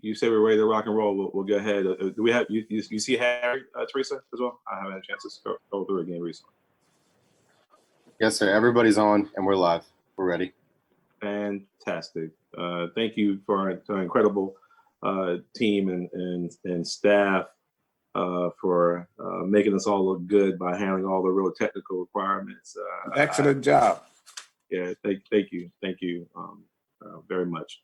you say we're ready to rock and roll, we'll go ahead. Do we have you see Harry, Teresa, as well? I haven't had a chance to go through again recently. Yes, sir. Everybody's on, and we're live. We're ready. Fantastic. Thank you for an incredible team and staff for making us all look good by handling all the real technical requirements. Excellent job. Yeah, thank you very much.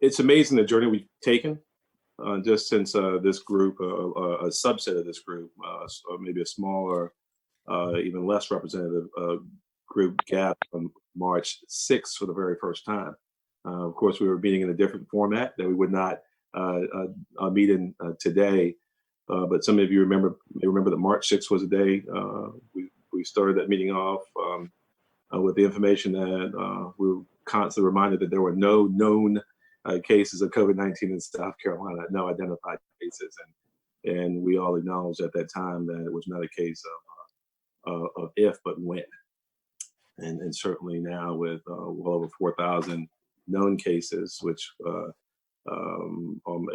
It's amazing the journey we've taken just since this group, a subset of this group, or maybe a smaller, even less representative group gathered on March 6th for the very first time. Of course, we were meeting in a different format that we would not meet in today, but some of you may remember that March 6th was a day we started that meeting off with the information that we were constantly reminded that there were no known cases of COVID-19 in South Carolina, no identified cases, and we all acknowledged at that time that it was not a case of if, but when. And certainly now with well over 4,000 known cases, which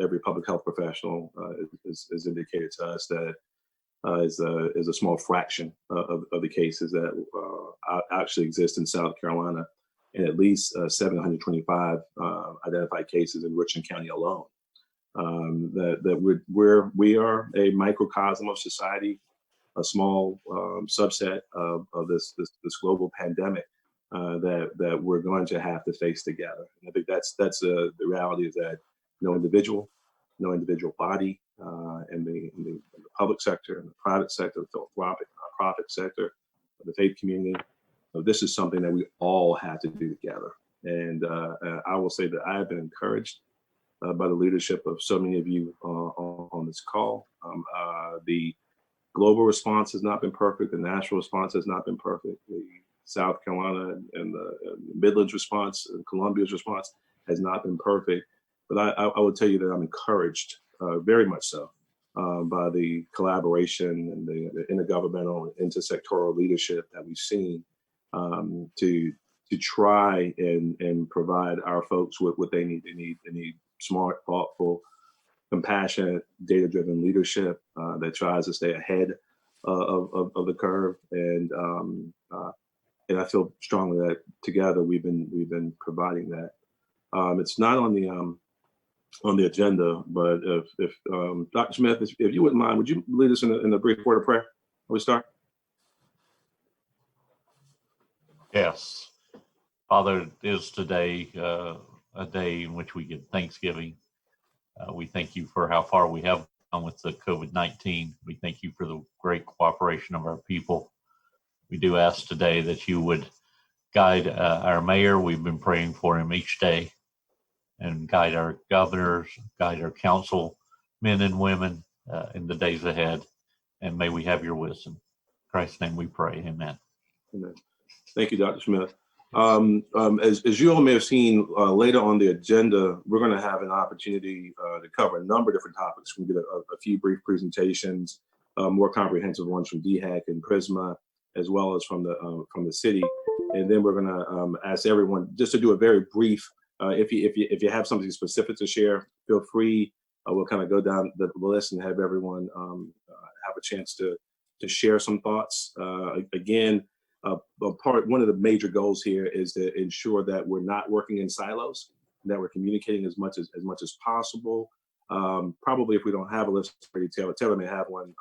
every public health professional is indicated to us that is a small fraction of the cases that actually exist in South Carolina, and at least 725 identified cases in Richland County alone. We are a microcosm of society, a small subset of this global pandemic that we're going to have to face together. And I think that's the reality, is that no individual body in the public sector, in the private sector, the philanthropic, nonprofit sector, the faith community, this is something that we all have to do together. And I will say that I have been encouraged by the leadership of so many of you on this call. The global response has not been perfect. The national response has not been perfect. The South Carolina and the Midlands response and Columbia's response has not been perfect. But I would tell you that I'm encouraged, very much so, by the collaboration and the intergovernmental and intersectoral leadership that we've seen to try and provide our folks with what they need. They need smart, thoughtful, compassionate, data-driven leadership that tries to stay ahead of the curve. And I feel strongly that together we've been providing that. It's not on the agenda, but if Dr. Smith, if you wouldn't mind, would you lead us in a brief word of prayer before we start? Yes. Father, it is today a day in which we give thanksgiving. We thank you for how far we have come with the COVID-19. We thank you for the great cooperation of our people. We do ask today that you would guide our mayor. We've been praying for him each day, and guide our governors, guide our council, men and women in the days ahead. And may we have your wisdom. In Christ's name we pray. Amen. Amen. Thank you, Dr. Smith. As you all may have seen later on the agenda, we're going to have an opportunity to cover a number of different topics. We're going to get a few brief presentations, more comprehensive ones from DHEC and Prisma, as well as from the city. And then we're going to ask everyone just to do a very brief. If you have something specific to share, feel free. We'll kind of go down the list and have everyone have a chance to share some thoughts. Again. One of the major goals here is to ensure that we're not working in silos, that we're communicating as much as possible. Probably if we don't have a list for you, Taylor may have one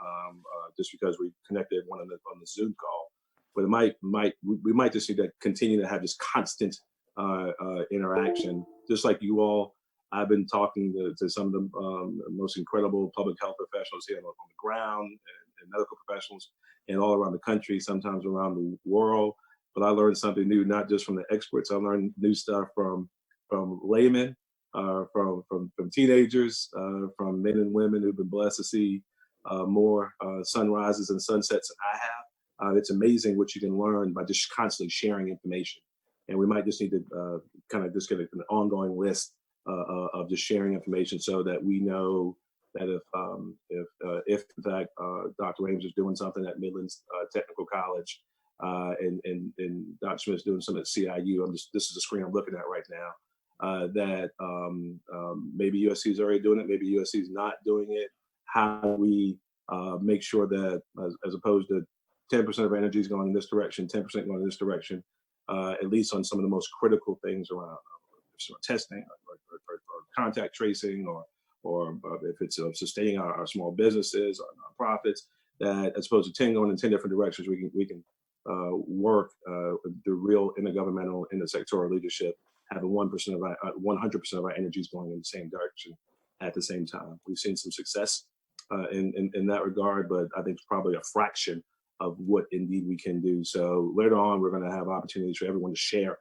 just because we connected one on the Zoom call. But we might just need to continue to have this constant interaction, just like you all. I've been talking to some of the most incredible public health professionals here on the ground and medical professionals and all around the country, sometimes around the world. But I learned something new, not just from the experts. I learned new stuff from laymen, from teenagers, from men and women who've been blessed to see more sunrises and sunsets than I have. It's amazing what you can learn by just constantly sharing information. And we might just need to kind of just get an ongoing list of just sharing information so that we know that if in fact Dr. Ames is doing something at Midlands Technical College and Dr. Smith's doing something at CIU, this is the screen I'm looking at right now. that maybe USC is already doing it, maybe USC is not doing it. How do we make sure that as opposed to 10% of our energy is going in this direction, 10% going in this direction, at least on some of the most critical things around testing or contact tracing, or if it's sustaining our small businesses, our nonprofits, that as opposed to 10 going in 10 different directions, we can work the real intergovernmental, intersectoral leadership, having 1% of our 100% of our energies going in the same direction at the same time. We've seen some success in that regard, but I think it's probably a fraction of what indeed we can do. So later on, we're going to have opportunities for everyone to share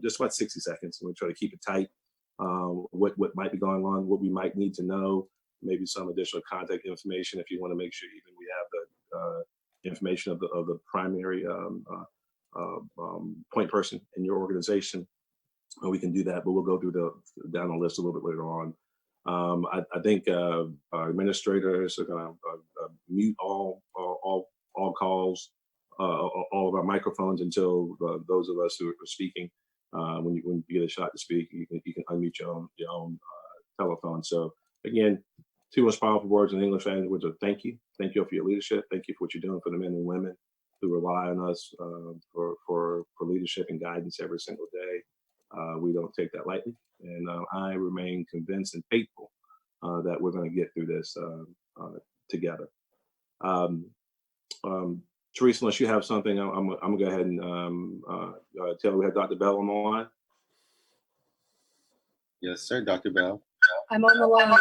just about 60 seconds, and we try to keep it tight. What might be going on, what we might need to know, maybe some additional contact information if you want to make sure even we have the information of the primary point person in your organization. We can do that, but we'll go through down the list a little bit later on. I think our administrators are going to mute all calls, all of our microphones until those of us who are speaking. When you get a shot to speak, you can unmute your own telephone. So again, two most powerful words in the English language are thank you. Thank you for your leadership. Thank you for what you're doing for the men and women who rely on us for leadership and guidance every single day. We don't take that lightly, and I remain convinced and faithful that we're going to get through this together. Teresa, unless you have something, I'm gonna go ahead and tell we have Dr. Bell on the line. Yes, sir, Dr. Bell. I'm on the line.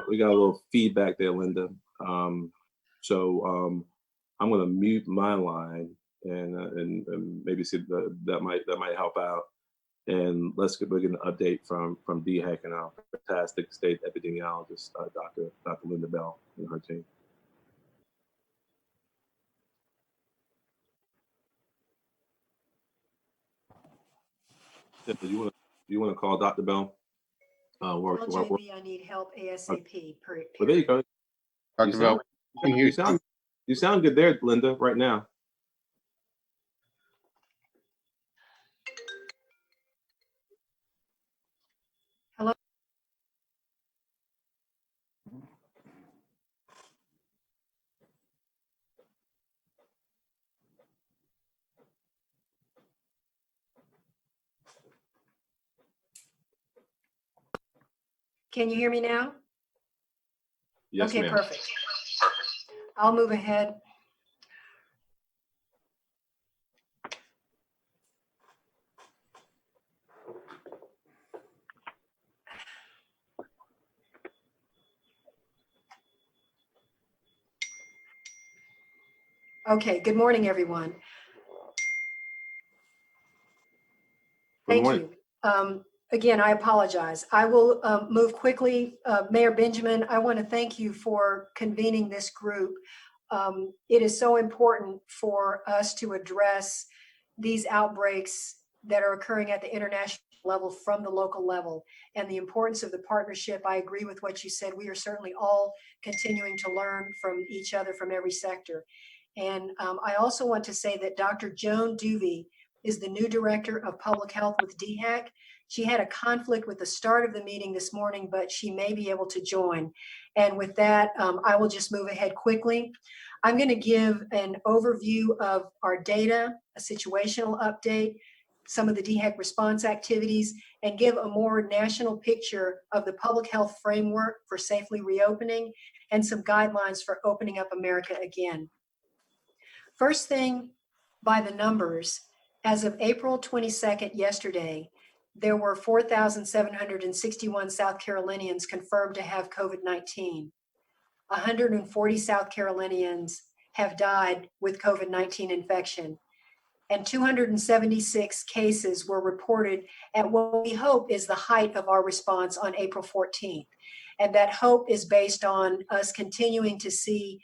We got a little feedback there, Linda. So I'm going to mute my line and maybe see that might help out. And let's get an update from DHEC and our fantastic state epidemiologist, Dr. Linda Bell and her team. Do you want to call Dr. Bell? Tell JB I need help ASAP. Well, there you go. Dr. Bell, we can hear you. You sound good there, Linda, right now. Hello. Can you hear me now? Yes, okay, ma'am. Perfect. I'll move ahead. Okay, good morning, everyone. Thank you. Again, I apologize. I will move quickly. Mayor Benjamin, I want to thank you for convening this group. It is so important for us to address these outbreaks that are occurring at the international level from the local level, and the importance of the partnership. I agree with what you said. We are certainly all continuing to learn from each other from every sector. And I also want to say that Dr. Joan Duvey is the new director of public health with DHEC. She had a conflict with the start of the meeting this morning, but she may be able to join. And with that, I will just move ahead quickly. I'm going to give an overview of our data, a situational update, some of the DHEC response activities, and give a more national picture of the public health framework for safely reopening and some guidelines for opening up America again. First thing, by the numbers, as of April 22nd, yesterday, there were 4,761 South Carolinians confirmed to have COVID-19. 140 South Carolinians have died with COVID-19 infection, and 276 cases were reported at what we hope is the height of our response on April 14th. And that hope is based on us continuing to see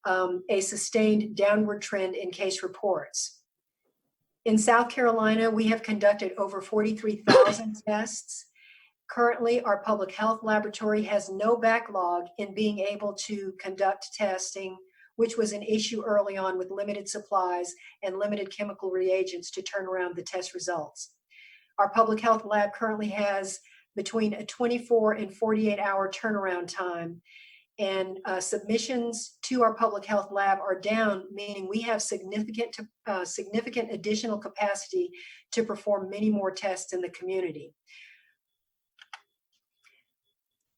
a sustained downward trend in case reports. In South Carolina, we have conducted over 43,000 tests. Currently, our public health laboratory has no backlog in being able to conduct testing which was an issue early on with limited supplies and limited chemical reagents to turn around the test results. Our public health lab currently has between a 24 and 48-hour turnaround time, and submissions to our public health lab are down, meaning we have significant additional capacity to perform many more tests in the community.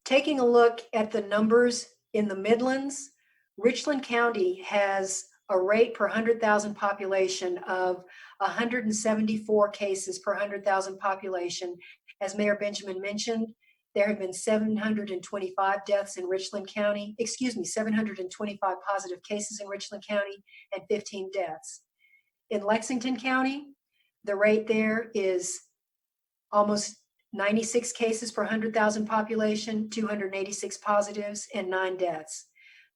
Taking a look at the numbers in the Midlands, Richland County has a rate per 100,000 population of 174 cases per 100,000 population. As Mayor Benjamin mentioned, there have been 725 deaths in Richland County, 725 positive cases in Richland County and 15 deaths. In Lexington County, the rate there is almost 96 cases per 100,000 population, 286 positives, and 9 deaths.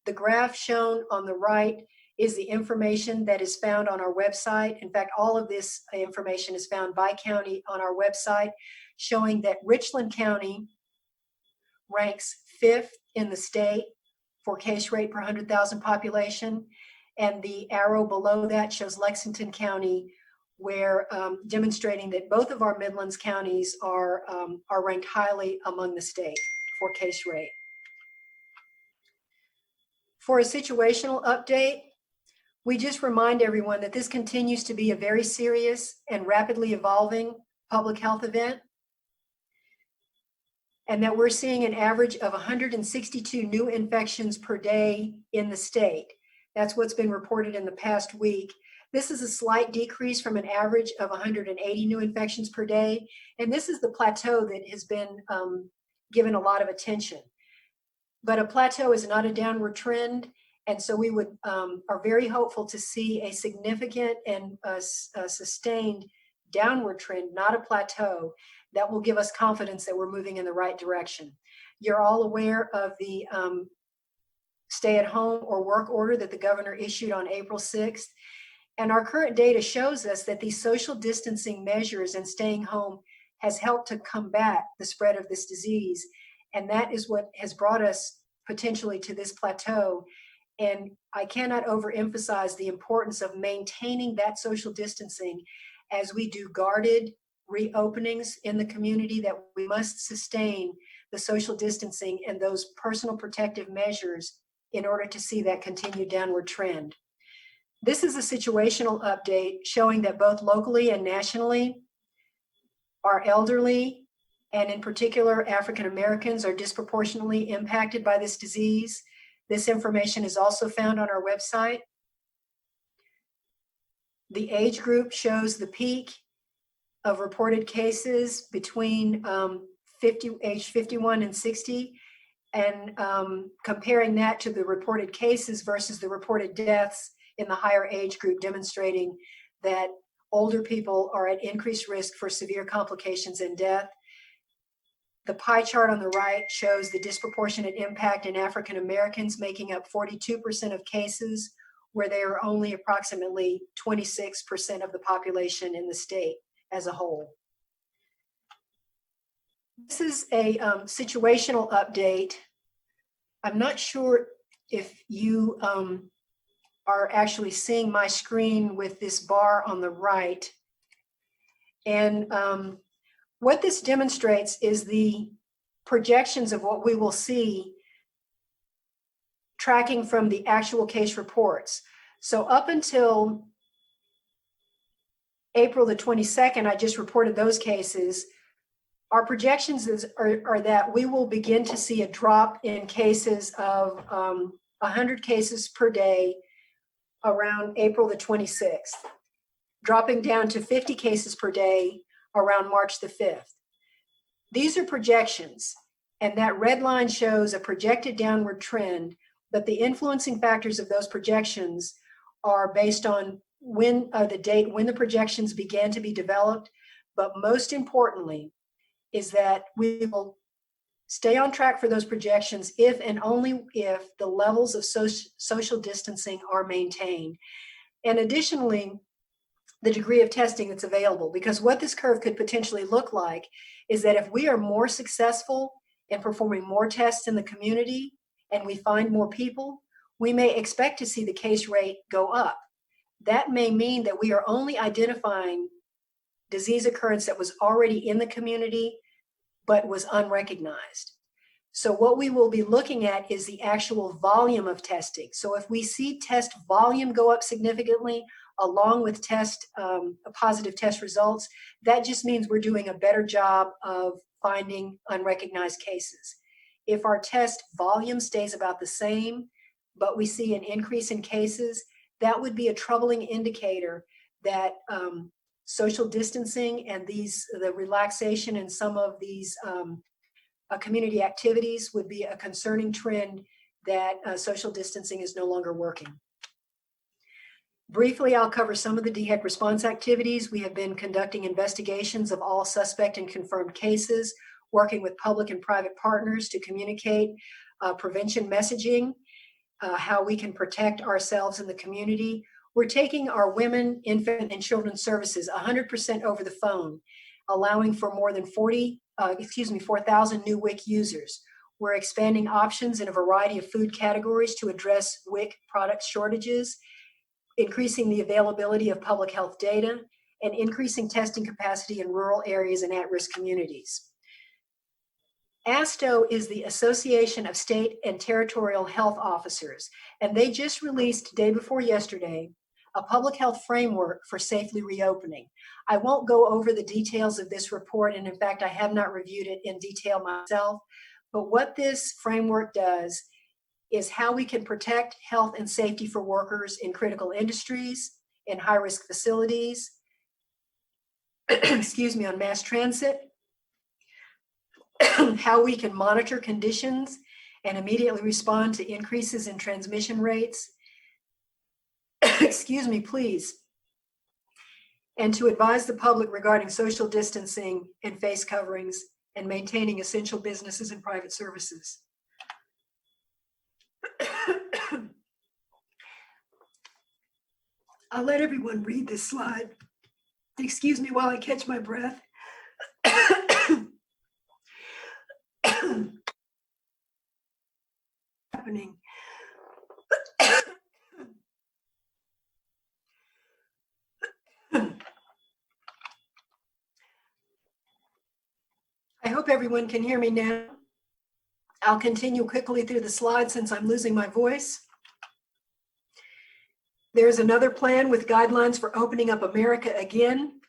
The graph shown on the right is the information that is found on our website. In fact, all of this information is found by county on our website, showing that Richland County ranks 5th in the state for case rate per 100,000 population. And the arrow below that shows Lexington County, where demonstrating that both of our Midlands counties are ranked highly among the state for case rate. For a situational update, we just remind everyone that this continues to be a very serious and rapidly evolving public health event, and that we're seeing an average of 162 new infections per day in the state. That's what's been reported in the past week. This is a slight decrease from an average of 180 new infections per day. And this is the plateau that has been given a lot of attention. But a plateau is not a downward trend. And so we are very hopeful to see a significant and sustained downward trend, not a plateau, that will give us confidence that we're moving in the right direction. You're all aware of the stay-at-home or work order that the governor issued on April 6th. And our current data shows us that these social distancing measures and staying home has helped to combat the spread of this disease. And that is what has brought us potentially to this plateau. And I cannot overemphasize the importance of maintaining that social distancing as we do guarded reopenings in the community, that we must sustain the social distancing and those personal protective measures in order to see that continued downward trend. This is a situational update showing that both locally and nationally, our elderly, and in particular African Americans, are disproportionately impacted by this disease. This information is also found on our website. The age group shows the peak of reported cases between age 51 and 60, and comparing that to the reported cases versus the reported deaths in the higher age group, demonstrating that older people are at increased risk for severe complications and death. The pie chart on the right shows the disproportionate impact in African Americans, making up 42% of cases, where they are only approximately 26% of the population in the state as a whole. This is a situational update. I'm not sure if you are actually seeing my screen with this bar on the right. And what this demonstrates is the projections of what we will see tracking from the actual case reports. So up until April the 22nd, I just reported those cases. Our projections are that we will begin to see a drop in cases of 100 cases per day around April the 26th, dropping down to 50 cases per day around March the 5th. These are projections, and that red line shows a projected downward trend, but the influencing factors of those projections are based on the date when the projections began to be developed. But most importantly is that we will stay on track for those projections if and only if the levels of social distancing are maintained. And additionally, the degree of testing that's available, because what this curve could potentially look like is that if we are more successful in performing more tests in the community and we find more people, we may expect to see the case rate go up. That may mean that we are only identifying disease occurrence that was already in the community, but was unrecognized. So what we will be looking at is the actual volume of testing. So if we see test volume go up significantly, along with positive test results, that just means we're doing a better job of finding unrecognized cases. If our test volume stays about the same, but we see an increase in cases, that would be a troubling indicator that social distancing and the relaxation in some of these community activities would be a concerning trend that social distancing is no longer working. Briefly, I'll cover some of the DHEC response activities. We have been conducting investigations of all suspect and confirmed cases, working with public and private partners to communicate prevention messaging, how we can protect ourselves in the community. We're taking our women, infant, and children's services 100% over the phone, allowing for more than 4,000 new WIC users. We're expanding options in a variety of food categories to address WIC product shortages, increasing the availability of public health data, and increasing testing capacity in rural areas and at-risk communities. ASTO is the Association of State and Territorial Health Officers, and they just released day before yesterday a public health framework for safely reopening. I won't go over the details of this report, and in fact, I have not reviewed it in detail myself, but what this framework does is how we can protect health and safety for workers in critical industries, in high-risk facilities, on mass transit, how we can monitor conditions and immediately respond to increases in transmission rates, and to advise the public regarding social distancing and face coverings and maintaining essential businesses and private services. I'll let everyone read this slide. Excuse me while I catch my breath. Happening. I hope everyone can hear me now. I'll continue quickly through the slides since I'm losing my voice. There's another plan with guidelines for opening up America again,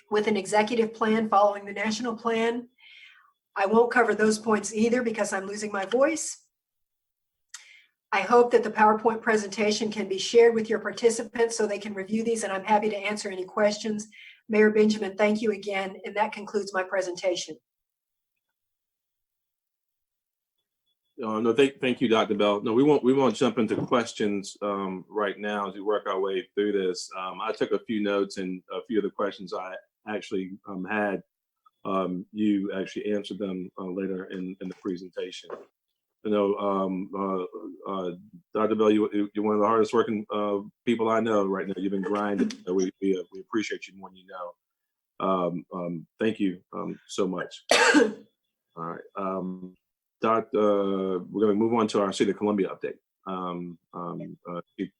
with an executive plan following the national plan. I won't cover those points either because I'm losing my voice. I hope that the PowerPoint presentation can be shared with your participants so they can review these, and I'm happy to answer any questions. Mayor Benjamin, thank you again, and that concludes my presentation. No, thank you, Dr. Bell. No, we won't jump into questions right now as we work our way through this. I took a few notes, and a few of the questions I actually had, you actually answered them later in the presentation. You know, Dr. Bell, you're one of the hardest working people I know right now. You've been grinding. So we appreciate you more than you know. Thank you so much. All right. We're going to move on to our City of Columbia update.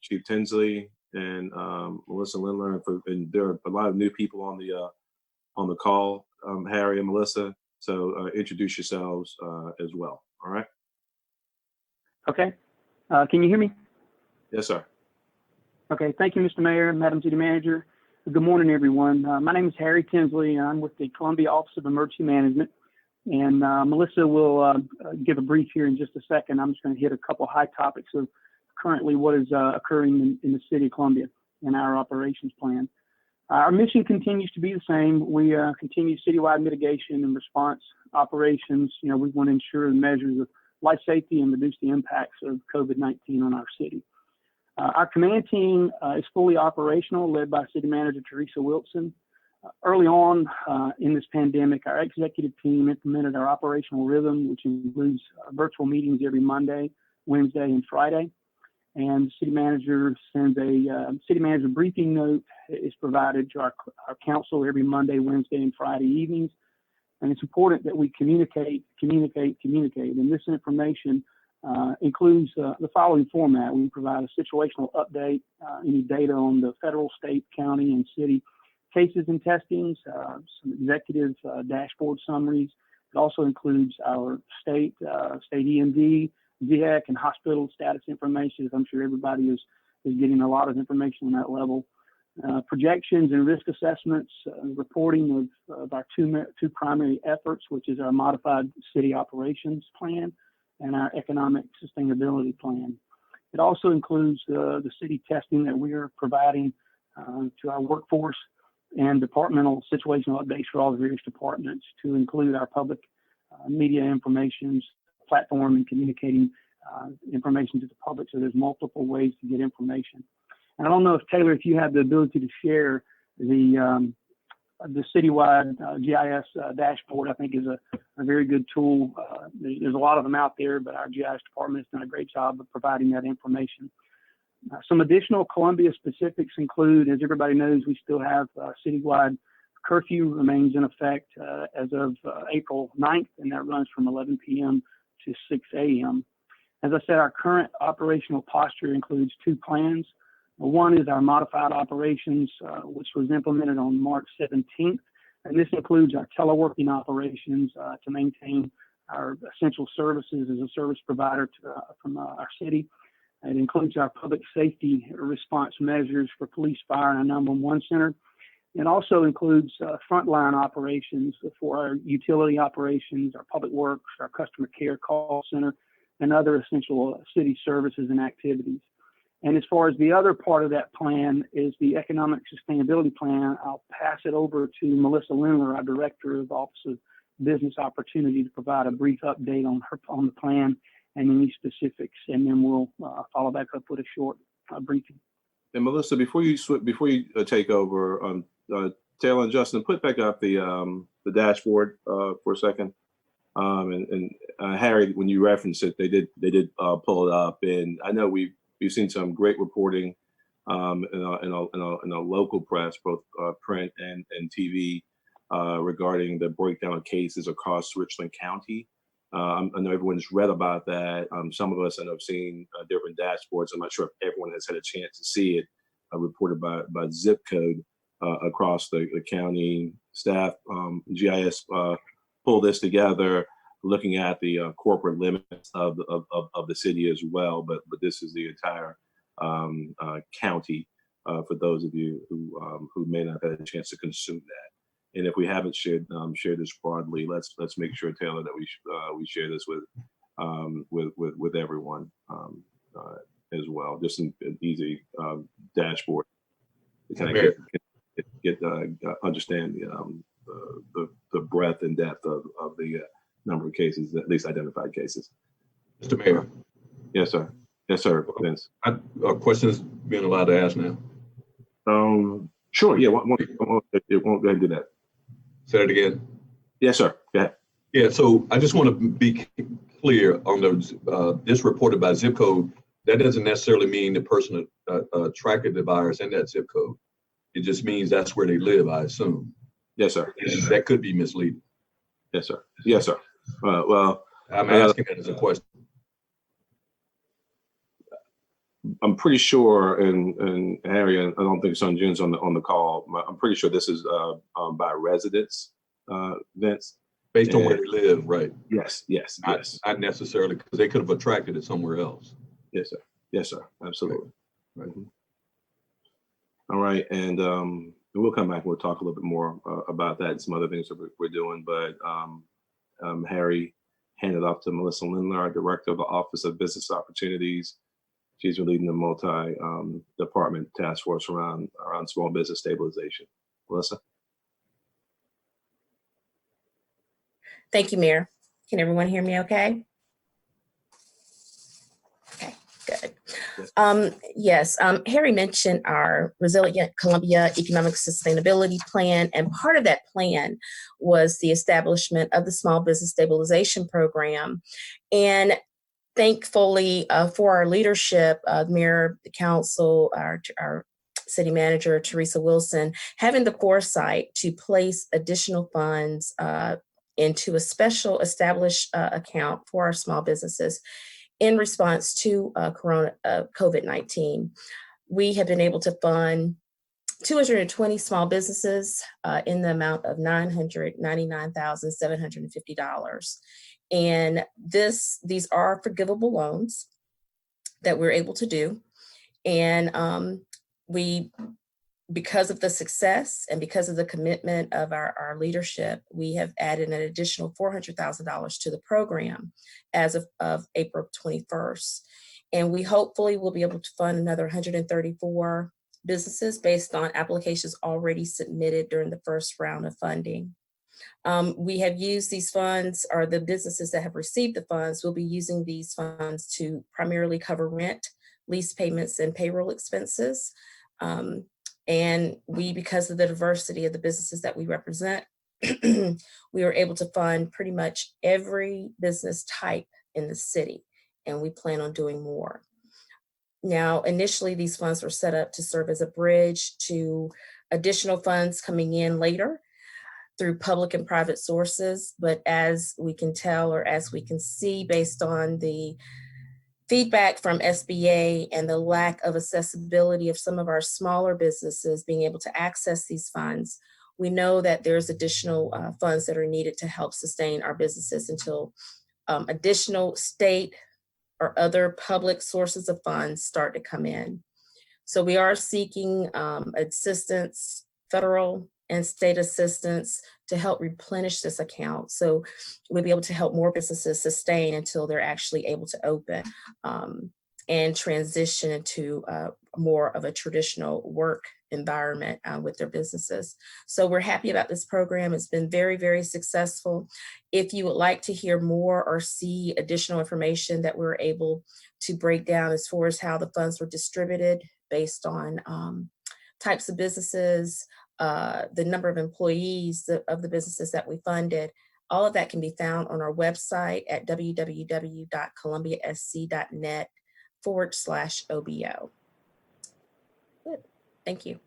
Chief Tinsley and Melissa Lindler, and there are a lot of new people on the call, Harry and Melissa. So introduce yourselves as well. All right. Okay. Can you hear me? Yes, sir. Okay. Thank you, Mr. Mayor, Madam City Manager. Good morning, everyone. My name is Harry Tinsley. I'm with the Columbia Office of Emergency Management. And Melissa will give a brief here in just a second. I'm just going to hit a couple high topics of currently what is occurring in the City of Columbia and our operations plan. Our mission continues to be the same. We continue citywide mitigation and response operations. You know, we want to ensure the measures of life safety and reduce the impacts of COVID-19 on our city. Our command team is fully operational, led by City Manager Teresa Wilson. Early on in this pandemic, our executive team implemented our operational rhythm, which includes virtual meetings every Monday, Wednesday, and Friday. And the city manager sends a city manager briefing note is provided to our council every Monday, Wednesday, and Friday evenings. And it's important that we communicate. And this information includes the following format. We provide a situational update, any data on the federal, state, county, and city cases and testings, some executive dashboard summaries. It also includes our state EMD, DHEC, and hospital status information. I'm sure everybody is getting a lot of information on that level. Projections and risk assessments, reporting of our two primary efforts, which is our modified city operations plan and our economic sustainability plan. It also includes the city testing that we are providing to our workforce and departmental situational updates for all the various departments, to include our public media information platform and communicating information to the public. So there's multiple ways to get information. And I don't know if Taylor, if you have the ability to share the citywide GIS dashboard. I think is a very good tool. There's a lot of them out there, but our GIS department has done a great job of providing that information. Some additional Columbia specifics include, as everybody knows, we still have citywide curfew remains in effect as of April 9th, and that runs from 11 p.m. to 6 a.m. As I said, our current operational posture includes two plans. One is our modified operations, which was implemented on March 17th, and this includes our teleworking operations to maintain our essential services as a service provider from our city. It includes our public safety response measures for police, fire, and our 911 center. It also includes frontline operations for our utility operations, our public works, our customer care call center, and other essential city services and activities. And as far as the other part of that plan is the economic sustainability plan, I'll pass it over to Melissa Lindler, our Director of Office of Business Opportunity, to provide a brief update on the plan and any specifics, and then we'll follow back up with a short briefing. And Melissa, before you take over, Taylor and Justin, put back up the dashboard for a second. And Harry, when you reference it, they did pull it up, and I know we've seen some great reporting in a local press, both print and TV, regarding the breakdown of cases across Richland County. I know everyone's read about that. Some of us end up seeing different dashboards. I'm not sure if everyone has had a chance to see it reported by zip code across the county. Staff, GIS pulled this together, looking at the corporate limits of the city as well. But this is the entire county for those of you who may not have had a chance to consume that. And if we haven't shared this broadly, let's make sure, Taylor, that we share this with everyone as well. Just an easy dashboard to kind of understand the breadth and depth of the number of cases, at least identified cases. Mr. Mayor. Yes, sir. Yes, sir. Vince. A question is being allowed to ask now. Sure. Yeah. Won't go ahead and do that. Say that again. Yes, sir. Go ahead. Yeah. So I just want to be clear on this reported by zip code. That doesn't necessarily mean the person attracted the virus in that zip code. It just means that's where they live, I assume. Yes, sir. And that could be misleading. Yes, sir. Yes, sir. Well, I'm asking that as a question. I'm pretty sure, and Harry, I don't think Son June's on the call. I'm pretty sure this is by residents, Vince. Based on where they live, right? Yes. Not necessarily, because they could have attracted it somewhere else. Yes, sir. Yes, sir. Absolutely. Right. All right, and we'll come back and we'll talk a little bit more about that and some other things that we're doing. But Harry handed off to Melissa Lindler, our Director of the Office of Business Opportunities. She's leading the multi-department task force around small business stabilization. Melissa? Thank you, Mayor. Can everyone hear me okay? Okay, good. Yes, Harry mentioned our Resilient Columbia Economic Sustainability Plan, and part of that plan was the establishment of the Small Business Stabilization Program. And thankfully, for our leadership, the Mayor, the Council, our City Manager, Teresa Wilson, having the foresight to place additional funds into a special established account for our small businesses. in response to COVID-19. We have been able to fund 220 small businesses in the amount of $999,750. And these are forgivable loans that we're able to do. And because of the success and because of the commitment of our leadership, we have added an additional $400,000 to the program as of April 21st. And we hopefully will be able to fund another 134 businesses based on applications already submitted during the first round of funding. We have used these funds, or the businesses that have received the funds will be using these funds to primarily cover rent, lease payments, and payroll expenses. And because of the diversity of the businesses that we represent, we were able to fund pretty much every business type in the city, and we plan on doing more. Now, initially, these funds were set up to serve as a bridge to additional funds coming in later through public and private sources. But as we can tell, or as we can see based on the feedback from SBA and the lack of accessibility of some of our smaller businesses being able to access these funds, we know that there's additional funds that are needed to help sustain our businesses until additional state or other public sources of funds start to come in. So we are seeking assistance, federal and state assistance, to help replenish this account. So we'll be able to help more businesses sustain until they're actually able to open and transition into more of a traditional work environment with their businesses. So we're happy about this program. It's been very, very successful. If you would like to hear more or see additional information that we're able to break down as far as how the funds were distributed based on types of businesses, the number of employees of the businesses that we funded, all of that can be found on our website at www.columbiasc.net/OBO. Good. Thank you.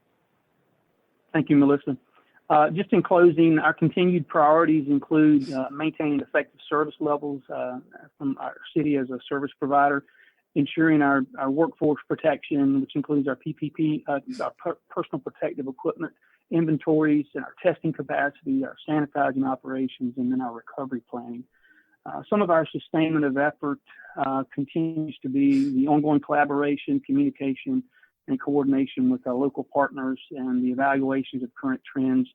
Thank you, Melissa. Just in closing, our continued priorities include maintaining effective service levels from our city as a service provider, ensuring our workforce protection, which includes our PPP, our personal protective equipment inventories, and our testing capacity, our sanitizing operations, and then our recovery planning. Some of our sustainment of effort continues to be the ongoing collaboration, communication, and coordination with our local partners and the evaluations of current trends,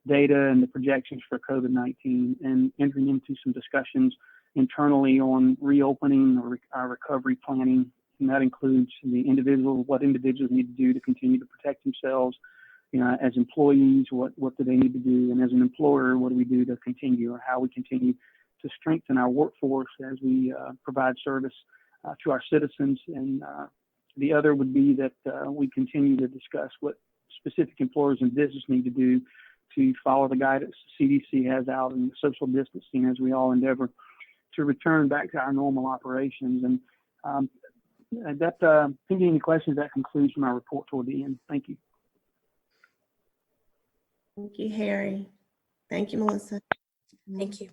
data, and the projections for COVID-19, and entering into some discussions internally on reopening our recovery planning. And that includes what individuals need to do to continue to protect themselves. As employees, what do they need to do? And as an employer, what do we do to continue, or how we continue to strengthen our workforce as we provide service to our citizens? And the other would be that we continue to discuss what specific employers and business need to do to follow the guidance the CDC has out in social distancing as we all endeavor to return back to our normal operations. And if any questions, that concludes my report toward the end. Thank you. Thank you, Harry. Thank you, Melissa. Thank you.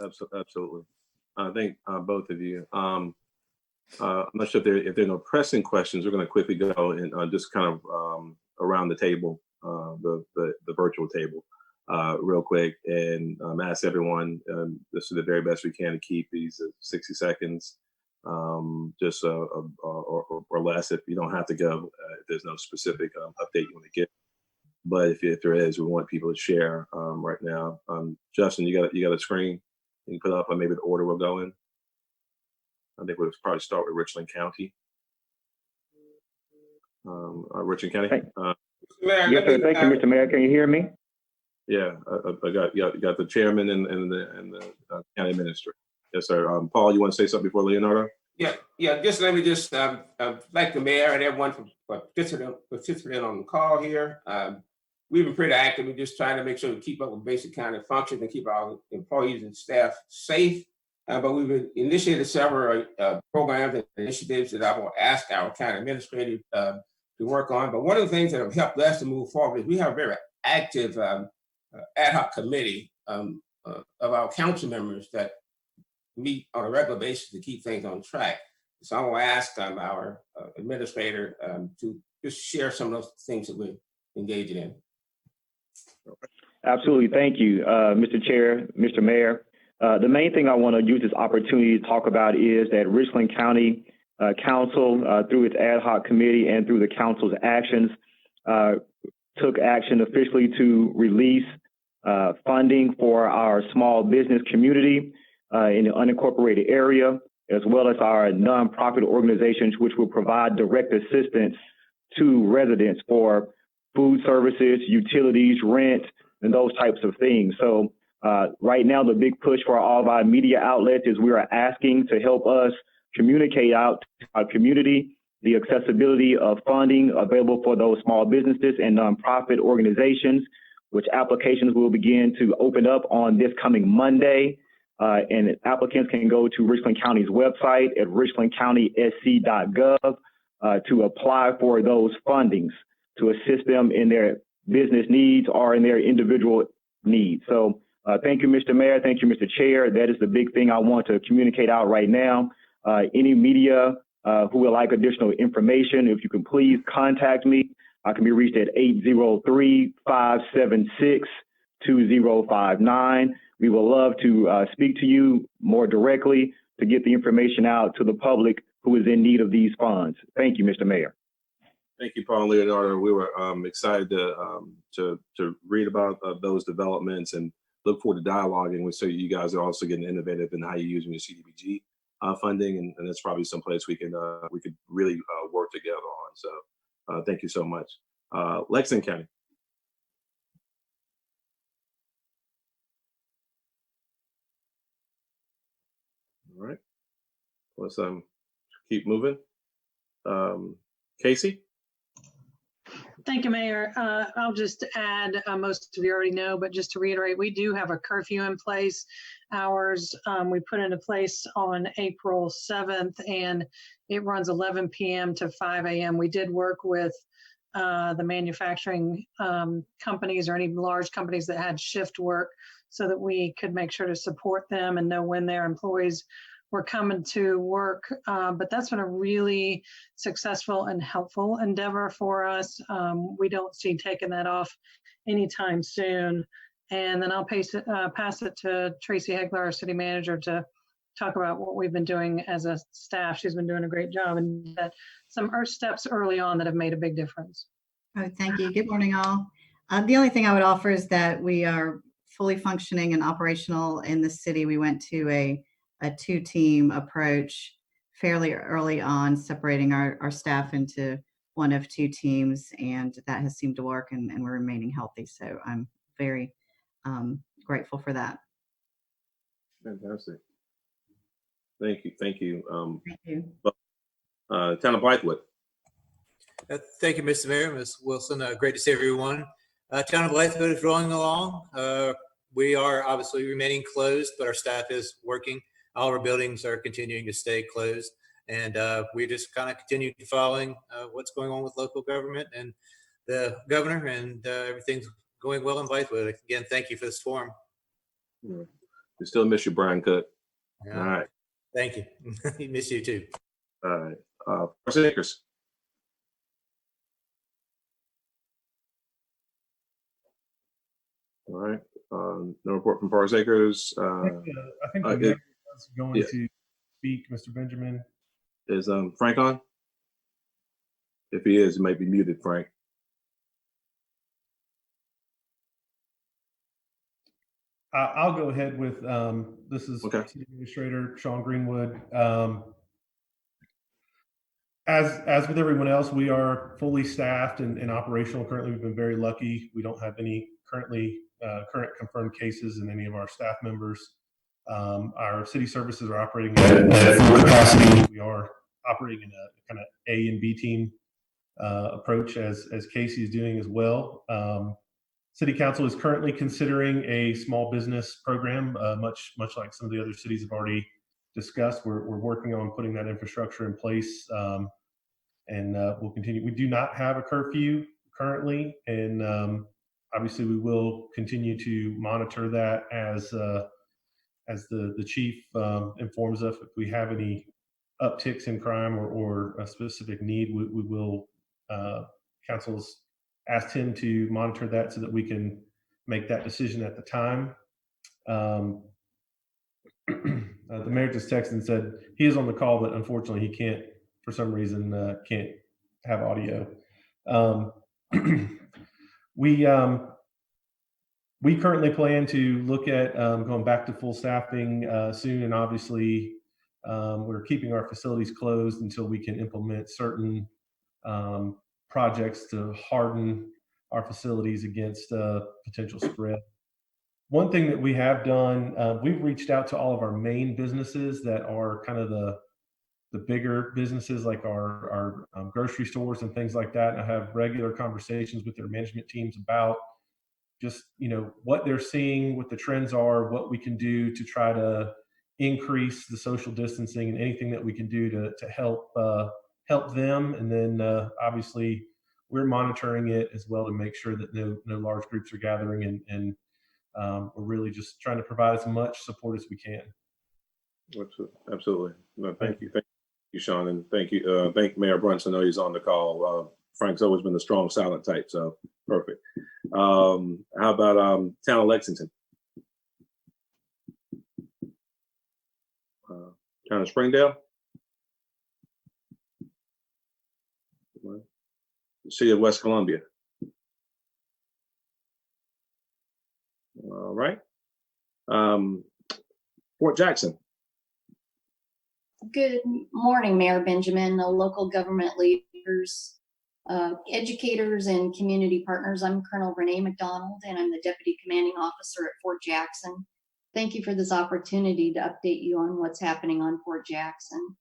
Absolutely. Thank both of you. I'm not sure if there are no pressing questions. We're going to quickly go and just kind of around the table, the virtual table, real quick, and ask everyone just do the very best we can to keep these 60 seconds, just or less. If you don't have to go, if there's no specific update you want to give. But if there is, we want people to share right now. Justin, you got a screen you can put up on maybe the order we'll go in. I think we'll probably start with Richland County. Richland County. Yes, sir. Thank you, Mr. Mayor. Can you hear me? Yeah, I got the chairman and the county administrator. Yes, sir. Paul, you want to say something before Leonardo? Yeah. Just let me thank the mayor and everyone for participating on the call here. We've been pretty active. We're just trying to make sure we keep up with basic county functions and keep our employees and staff safe. But we've initiated several programs and initiatives that I will ask our county administrator to work on. But one of the things that have helped us to move forward is we have a very active ad hoc committee of our council members that meet on a regular basis to keep things on track. So I want to ask our administrator to just share some of those things that we're engaging in. Absolutely. Thank you, Mr. Chair, Mr. Mayor. The main thing I want to use this opportunity to talk about is that Richland County Council, through its ad hoc committee and through the council's actions, took action officially to release funding for our small business community in the unincorporated area, as well as our nonprofit organizations, which will provide direct assistance to residents for food services, utilities, rent, and those types of things. So right now, the big push for all of our media outlets is we are asking to help us communicate out to our community the accessibility of funding available for those small businesses and nonprofit organizations, which applications will begin to open up on this coming Monday. And applicants can go to Richland County's website at richlandcountysc.gov to apply for those fundings to assist them in their business needs or in their individual needs. So thank you, Mr. Mayor. Thank you, Mr. Chair. That is the big thing I want to communicate out right now. Any media who would like additional information, if you can please contact me. I can be reached at 803-576-2059. We would love to speak to you more directly to get the information out to the public who is in need of these funds. Thank you, Mr. Mayor. Thank you, Paul and Leonardo. We were excited to read about those developments and look forward to dialoguing with. So you guys are also getting innovative in how you're using your CDBG funding, and that's probably someplace we could really work together on. So thank you so much, Lexington County. All right, let's keep moving. Cayce. Thank you, Mayor. I'll just add, most of you already know, but just to reiterate, we do have a curfew in place. Ours, we put into place on April 7th, and it runs 11 p.m. to 5 a.m. We did work with the manufacturing companies or any large companies that had shift work so that we could make sure to support them and know when their employees were coming to work. But that's been a really successful and helpful endeavor for us. We don't see taking that off anytime soon. And then I'll pass it to Tracy Hegler, our city manager, to talk about what we've been doing as a staff. She's been doing a great job, and some steps early on that have made a big difference. Oh, thank you. Good morning, all. The only thing I would offer is that we are fully functioning and operational in the city. We went to a two-team approach fairly early on, separating our staff into one of two teams, and that has seemed to work, and we're remaining healthy. So I'm very grateful for that. Fantastic. Thank you. Thank you. Town of Blythewood. Thank you, Mr. Mayor, Ms. Wilson. Great to see everyone. Town of Blythewood is rolling along. We are obviously remaining closed, but our staff is working. All of our buildings are continuing to stay closed, and we just kind of continue following what's going on with local government and the governor, and everything's going well in Blythewood. Again, thank you for this forum. We still miss you, Brian Cook. Yeah. All right. Thank you. Miss you too. All right. Forest Acres. All right. No report from Forest Acres. I think the mayor is going to speak, Mr. Benjamin. Is Frank on? If he is, he might be muted, Frank. I'll go ahead with, this is City Administrator Sean Greenwood. As with everyone else, we are fully staffed and operational. Currently, we've been very lucky. We don't have any current confirmed cases in any of our staff members. Our city services are operating at full capacity. We are operating in a kind of A and B team approach, as Cayce is doing as well. City Council is currently considering a small business program, much like some of the other cities have already discussed. We're working on putting that infrastructure in place, and we'll continue. We do not have a curfew currently, and obviously we will continue to monitor that as as the chief informs us, if we have any upticks in crime or a specific need, we will, council's asked him to monitor that so that we can make that decision at the time. The mayor just texted and said he is on the call, but unfortunately he can't, for some reason, can't have audio. We currently plan to look at going back to full staffing soon, and obviously we're keeping our facilities closed until we can implement certain projects to harden our facilities against potential spread. One thing that we have done, we've reached out to all of our main businesses that are kind of the bigger businesses, like our grocery stores and things like that. And I have regular conversations with their management teams about just, what they're seeing, what the trends are, what we can do to try to increase the social distancing, and anything that we can do to help them. And then obviously we're monitoring it as well to make sure that no large groups are gathering, and we're really just trying to provide as much support as we can. Absolutely. No, thank you, Sean, and thank Mayor Brunson. I know he's on the call. Frank's always been the strong silent type, so perfect. How about town of Lexington? Town of Springdale? City of West Columbia? All right. Fort Jackson. Good morning, Mayor Benjamin, the local government leaders, educators, and community partners. I'm Colonel Renee McDonald, and I'm the Deputy Commanding Officer at Fort Jackson. Thank you for this opportunity to update you on what's happening on Fort Jackson.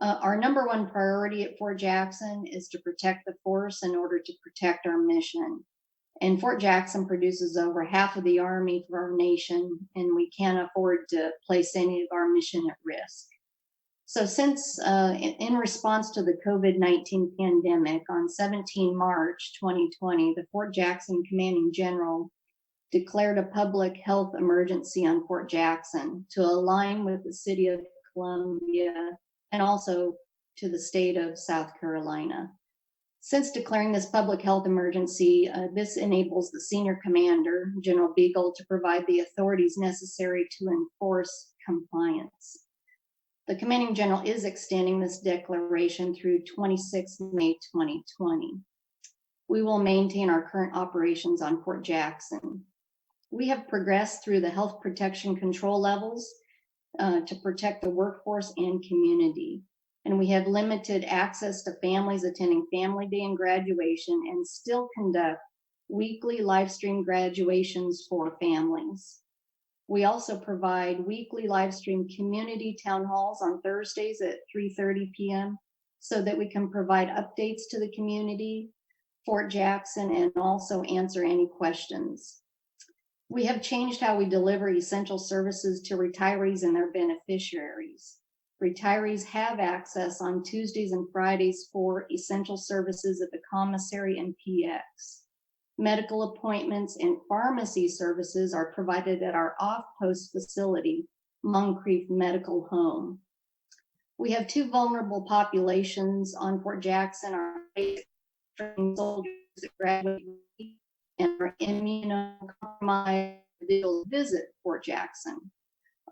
Our number one priority at Fort Jackson is to protect the force in order to protect our mission. And Fort Jackson produces over half of the Army for our nation, and we can't afford to place any of our mission at risk. So since, in response to the COVID-19 pandemic, on 17 March 2020, the Fort Jackson Commanding General declared a public health emergency on Fort Jackson to align with the City of Columbia and also to the state of South Carolina. Since declaring this public health emergency, this enables the senior commander, General Beagle, to provide the authorities necessary to enforce compliance. The commanding general is extending this declaration through 26 May 2020. We will maintain our current operations on Fort Jackson. We have progressed through the health protection control levels to protect the workforce and community. And we have limited access to families attending Family Day and graduation, and still conduct weekly live stream graduations for families. We also provide weekly live stream community town halls on Thursdays at 3:30 p.m. so that we can provide updates to the community, Fort Jackson, and also answer any questions. We have changed how we deliver essential services to retirees and their beneficiaries. Retirees have access on Tuesdays and Fridays for essential services at the commissary and PX. Medical appointments and pharmacy services are provided at our off-post facility, Moncrief Medical Home. We have two vulnerable populations on Fort Jackson: our basic trained soldiers that graduate and our immunocompromised individuals visit Fort Jackson.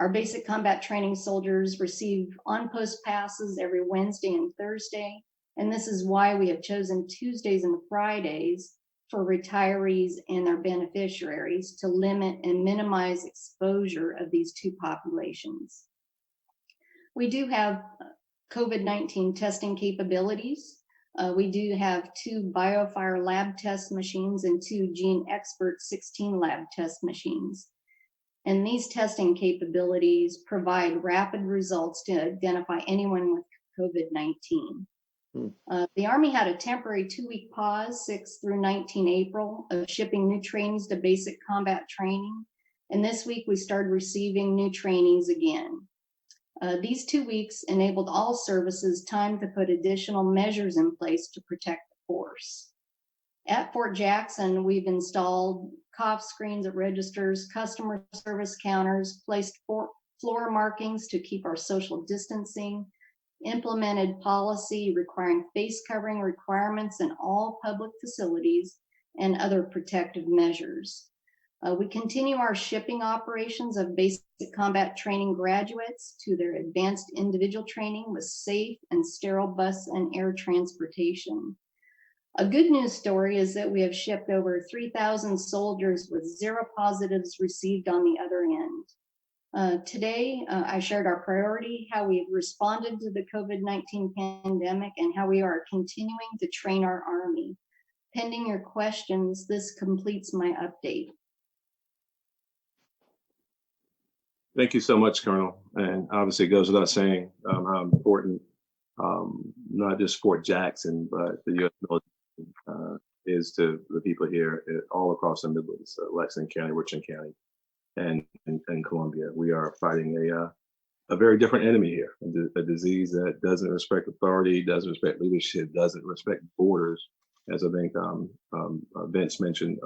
Our basic combat training soldiers receive on-post passes every Wednesday and Thursday, and this is why we have chosen Tuesdays and Fridays for retirees and their beneficiaries to limit and minimize exposure of these two populations. We do have COVID-19 testing capabilities. We do have 2 BioFire lab test machines and 2 Gene Expert 16 lab test machines. And these testing capabilities provide rapid results to identify anyone with COVID-19. The Army had a temporary 2-week pause, 6 through 19 April, of shipping new trainees to basic combat training. And this week we started receiving new trainees again. These 2 weeks enabled all services time to put additional measures in place to protect the force. At Fort Jackson, we've installed cough screens at registers, customer service counters, placed floor markings to keep our social distancing, implemented policy requiring face covering requirements in all public facilities, and other protective measures. We continue our shipping operations of basic combat training graduates to their advanced individual training with safe and sterile bus and air transportation. A good news story is that we have shipped over 3,000 soldiers with 0 positives received on the other end. Today, I shared our priority, how we've responded to the COVID-19 pandemic, and how we are continuing to train our Army. Pending your questions, this completes my update. Thank you so much, Colonel. And obviously it goes without saying how important not just Fort Jackson, but the U.S. military is to the people here all across the Midlands, Lexington County, Richland County, and Columbia. We are fighting a very different enemy here, a disease that doesn't respect authority, doesn't respect leadership, doesn't respect borders. As I think Vince mentioned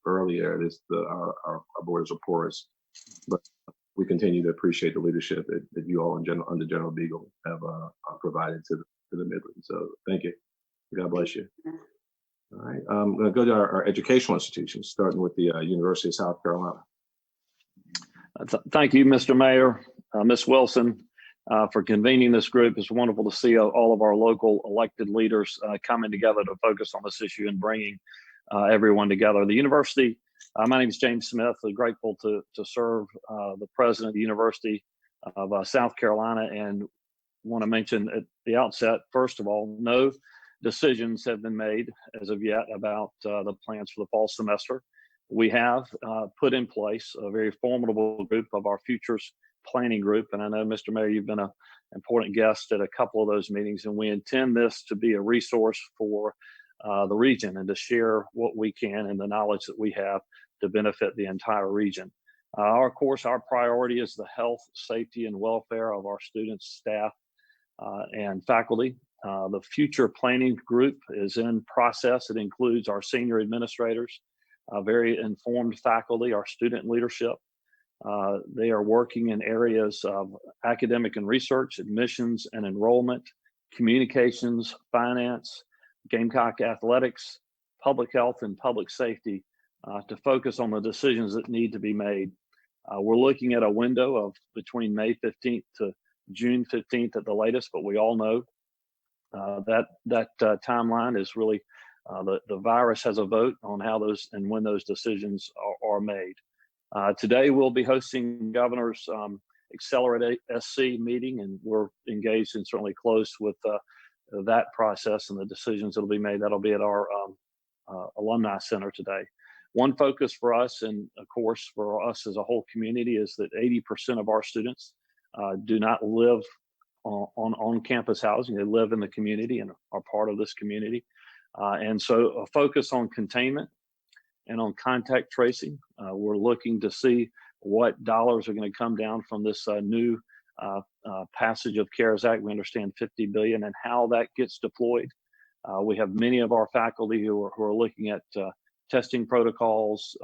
earlier, our borders are porous, but we continue to appreciate the leadership that you all under General Beagle have provided to the Midlands. So thank you. God bless you. All right, I'm going to go to our educational institutions, starting with the University of South Carolina. Thank you, Mr. Mayor, Ms. Wilson, for convening this group. It's wonderful to see all of our local elected leaders coming together to focus on this issue and bringing everyone together. The university, my name is James Smith. I'm grateful to serve the president of the University of South Carolina, and want to mention at the outset, first of all, no decisions have been made as of yet about the plans for the fall semester. We have put in place a very formidable group of our futures planning group. And I know, Mr. Mayor, you've been an important guest at a couple of those meetings, and we intend this to be a resource for the region and to share what we can and the knowledge that we have to benefit the entire region. Of course, our priority is the health, safety, and welfare of our students, staff, and faculty. The future planning group is in process. It includes our senior administrators, very informed faculty, our student leadership. They are working in areas of academic and research, admissions and enrollment, communications, finance, Gamecock athletics, public health, and public safety to focus on the decisions that need to be made. We're looking at a window of between May 15th to June 15th at the latest, but we all know that timeline is really the virus has a vote on how those and when those decisions are made. Today we'll be hosting Governor's Accelerated SC meeting, and we're engaged and certainly close with that process and the decisions that'll be made. That'll be at our Alumni Center today. One focus for us, and of course for us as a whole community, is that 80% of our students do not live on campus housing. They live in the community and are part of this community. And so a focus on containment and on contact tracing. We're looking to see what dollars are going to come down from this new passage of CARES Act. We understand $50 billion, and how that gets deployed. We have many of our faculty who are looking at testing protocols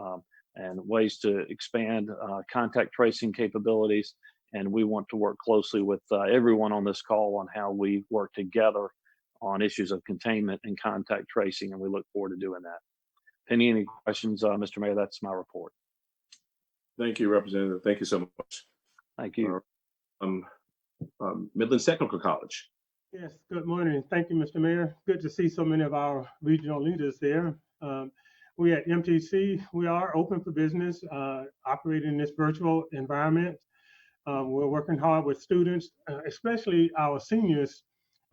and ways to expand contact tracing capabilities. And we want to work closely with everyone on this call on how we work together on issues of containment and contact tracing, and we look forward to doing that. Any questions, Mr. Mayor? That's my report. Thank you, Representative. Thank you so much. Thank you. Midlands Technical College. Yes, good morning. Thank you, Mr. Mayor. Good to see so many of our regional leaders there. We at MTC, we are open for business, operating in this virtual environment. We're working hard with students, especially our seniors.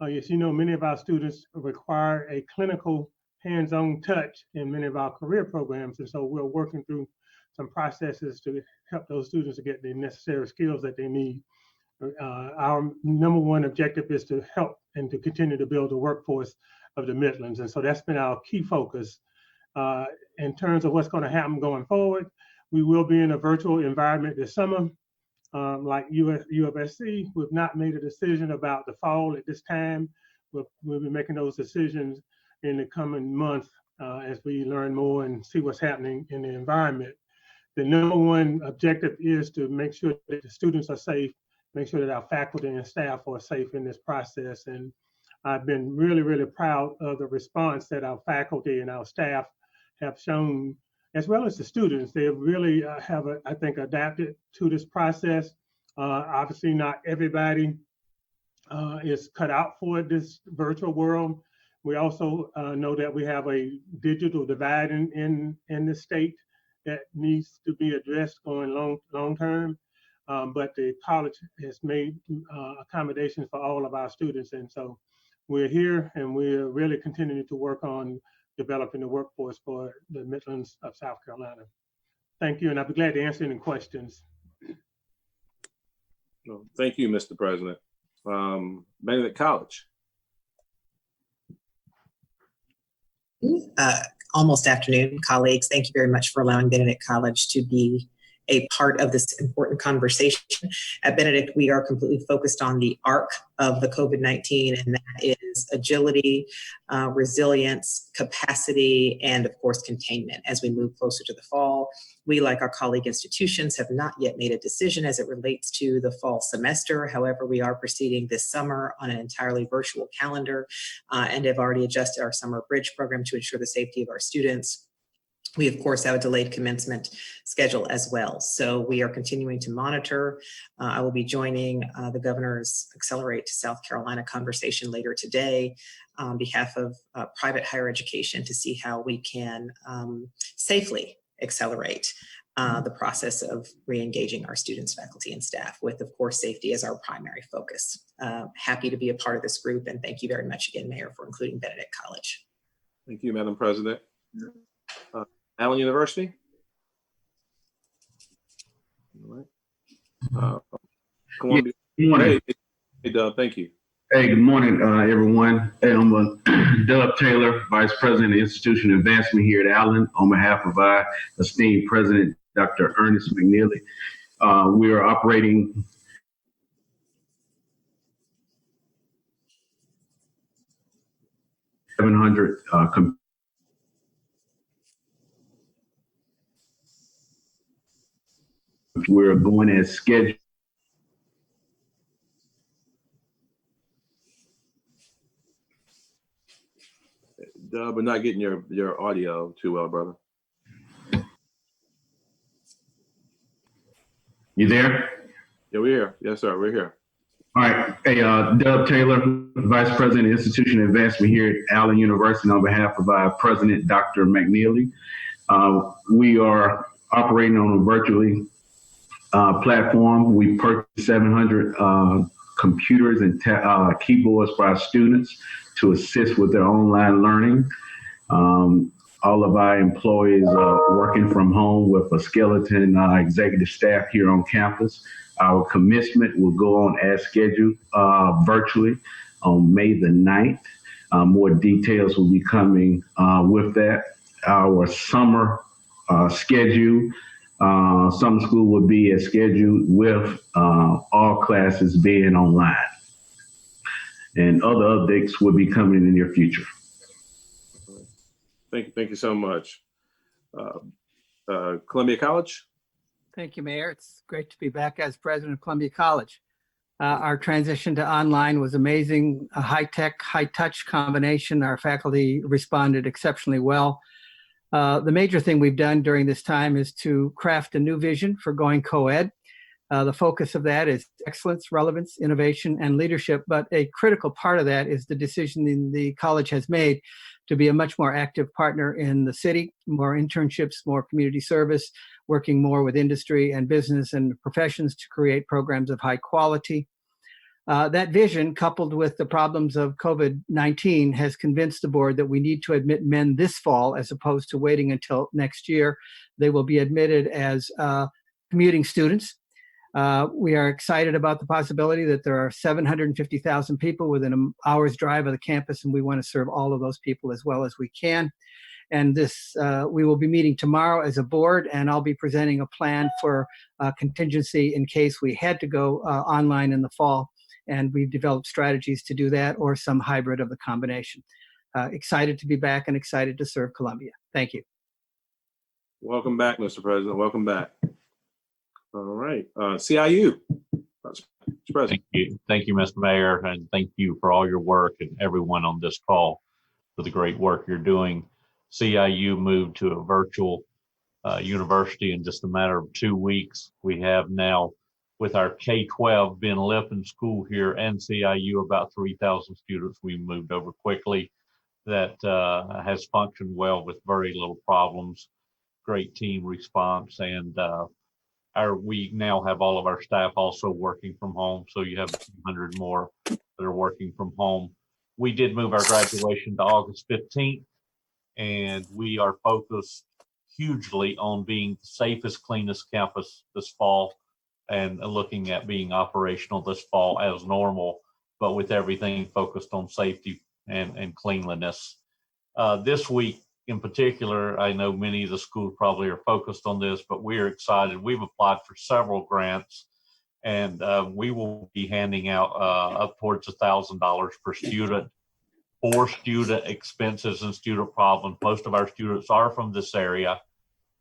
As you know, many of our students require a clinical hands-on touch in many of our career programs. And so we're working through some processes to help those students to get the necessary skills that they need. Our number one objective is to help and to continue to build the workforce of the Midlands. And so that's been our key focus. In terms of what's going to happen going forward, we will be in a virtual environment this summer. Like UofSC, we've not made a decision about the fall at this time. We'll be making those decisions in the coming months as we learn more and see what's happening in the environment. The number one objective is to make sure that the students are safe, make sure that our faculty and staff are safe in this process. And I've been really, really proud of the response that our faculty and our staff have shown, as well as the students. They really have, I think, adapted to this process. Obviously, not everybody is cut out for this virtual world. We also know that we have a digital divide in the state that needs to be addressed going long term. But the college has made accommodations for all of our students. And so we're here and we're really continuing to work on developing the workforce for the Midlands of South Carolina. Thank you, and I'll be glad to answer any questions. Well, thank you, Mr. President. Benedict College. Almost afternoon, colleagues. Thank you very much for allowing Benedict College to be a part of this important conversation. At Benedict, we are completely focused on the arc of the COVID-19, and that is agility, resilience, capacity, and of course, containment. As we move closer to the fall, we, like our colleague institutions, have not yet made a decision as it relates to the fall semester. However, we are proceeding this summer on an entirely virtual calendar and have already adjusted our summer bridge program to ensure the safety of our students. We, of course, have a delayed commencement schedule as well. So we are continuing to monitor. I will be joining the governor's Accelerate to South Carolina conversation later today on behalf of private higher education to see how we can safely accelerate the process of re-engaging our students, faculty, and staff with, of course, safety as our primary focus. Happy to be a part of this group, and thank you very much again, Mayor, for including Benedict College. Thank you, Madam President. Allen University. All right. Columbia. Good morning. Hey, Doug, thank you. Hey, good morning, everyone. Hey, I'm Doug Taylor, Vice President of Institutional Advancement here at Allen, on behalf of our esteemed President, Dr. Ernest McNeely. We are operating we're going as scheduled. Doug, we're not getting your audio too well, brother. You there? Yeah, we're here. Yes, sir, we're here. All right. Hey, Doug Taylor, Vice President of Institutional Advancement here at Allen University, on behalf of our President, Dr. McNeely. We are operating on a virtually platform. We purchased 700 computers and keyboards for our students to assist with their online learning. All of our employees are working from home with a skeleton executive staff here on campus. Our commencement will go on as scheduled virtually on May the 9th. More details will be coming with that. Our summer schedule, summer school will be as scheduled with all classes being online. And other updates will be coming in the near future. Thank you so much. Columbia College. Thank you, Mayor. It's great to be back as president of Columbia College. Our transition to online was amazing, a high-tech, high-touch combination. Our faculty responded exceptionally well. The major thing we've done during this time is to craft a new vision for going co-ed. The focus of that is excellence, relevance, innovation, and leadership. But a critical part of that is the decision the college has made to be a much more active partner in the city, more internships, more community service, working more with industry and business and professions to create programs of high quality. That vision, coupled with the problems of COVID-19, has convinced the board that we need to admit men this fall as opposed to waiting until next year. They will be admitted as commuting students. We are excited about the possibility that there are 750,000 people within an hour's drive of the campus, and we want to serve all of those people as well as we can. And this, we will be meeting tomorrow as a board, and I'll be presenting a plan for contingency in case we had to go online in the fall. And we've developed strategies to do that, or some hybrid of the combination. excited to be back and excited to serve Columbia. Thank you. Welcome back, Mr. President. Welcome back. All right, CIU. Thank you, Mr. Mayor, and thank you for all your work and everyone on this call for the great work you're doing. CIU moved to a virtual university in just a matter of 2 weeks. We have now, with our K-12 Ben Lippen School here and CIU, about 3,000 students. We moved over quickly. That has functioned well with very little problems. Great team response, and we now have all of our staff also working from home. So you have 200 more that are working from home. We did move our graduation to August 15th, and we are focused hugely on being the safest, cleanest campus this fall, and looking at being operational this fall as normal, but with everything focused on safety and cleanliness. This week in particular, I know many of the schools probably are focused on this, but we're excited. We've applied for several grants, and we will be handing out up towards $1,000 per student for student expenses and student problems. Most of our students are from this area,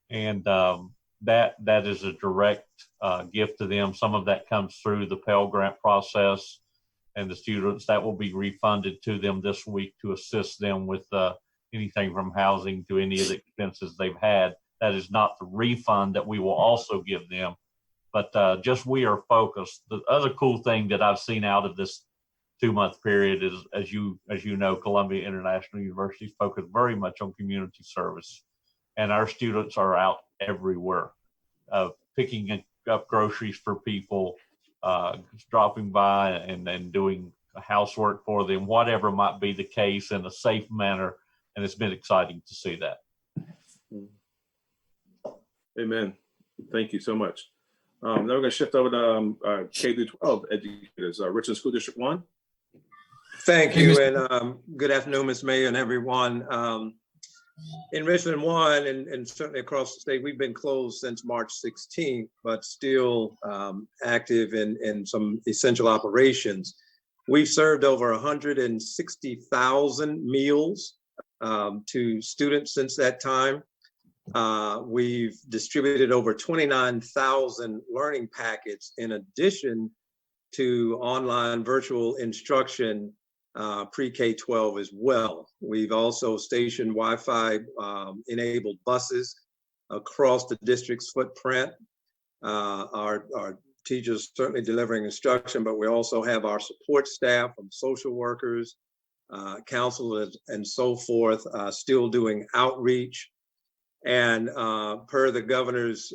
and that is a direct gift to them. Some of that comes through the Pell Grant process, and the students, that will be refunded to them this week to assist them with anything from housing to any of the expenses they've had. That is not the refund that we will also give them, but just we are focused. The other cool thing that I've seen out of this 2-month period is, as you know, Columbia International University is focused very much on community service, and our students are out everywhere, picking up groceries for people, dropping by and doing housework for them, whatever might be the case, in a safe manner. And it's been exciting to see that. Amen. Thank you so much. Now we're going to shift over to K-12 educators. Richland School District 1. Thank you, and good afternoon, Ms. Mayor and everyone. In Richland 1 and certainly across the state, we've been closed since March 16th, but still active in some essential operations. We've served over 160,000 meals to students since that time. We've distributed over 29,000 learning packets in addition to online virtual instruction pre-K-12 as well. We've also stationed Wi-Fi enabled buses across the district's footprint. Our teachers certainly delivering instruction, but we also have our support staff from social workers, counselors, and so forth, still doing outreach. And per the governor's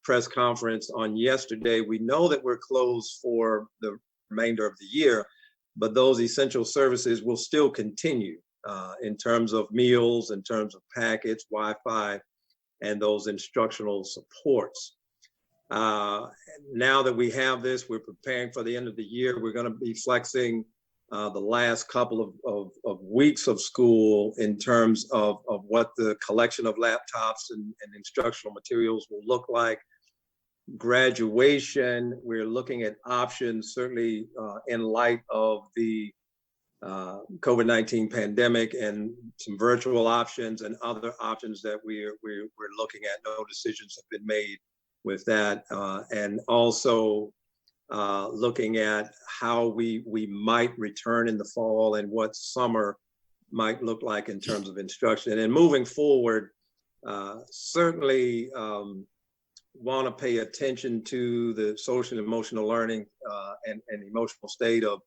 press conference on yesterday, we know that we're closed for the remainder of the year, but those essential services will still continue in terms of meals, in terms of packets, Wi-Fi, and those instructional supports. Now that we have this, we're preparing for the end of the year. We're going to be flexing the last couple of weeks of school in terms of what the collection of laptops and instructional materials will look like. Graduation, we're looking at options, certainly in light of the COVID-19 pandemic, and some virtual options and other options that we're looking at. No decisions have been made with that, and also looking at how we might return in the fall and what summer might look like in terms of instruction. And moving forward, certainly want to pay attention to the social and emotional learning and emotional state of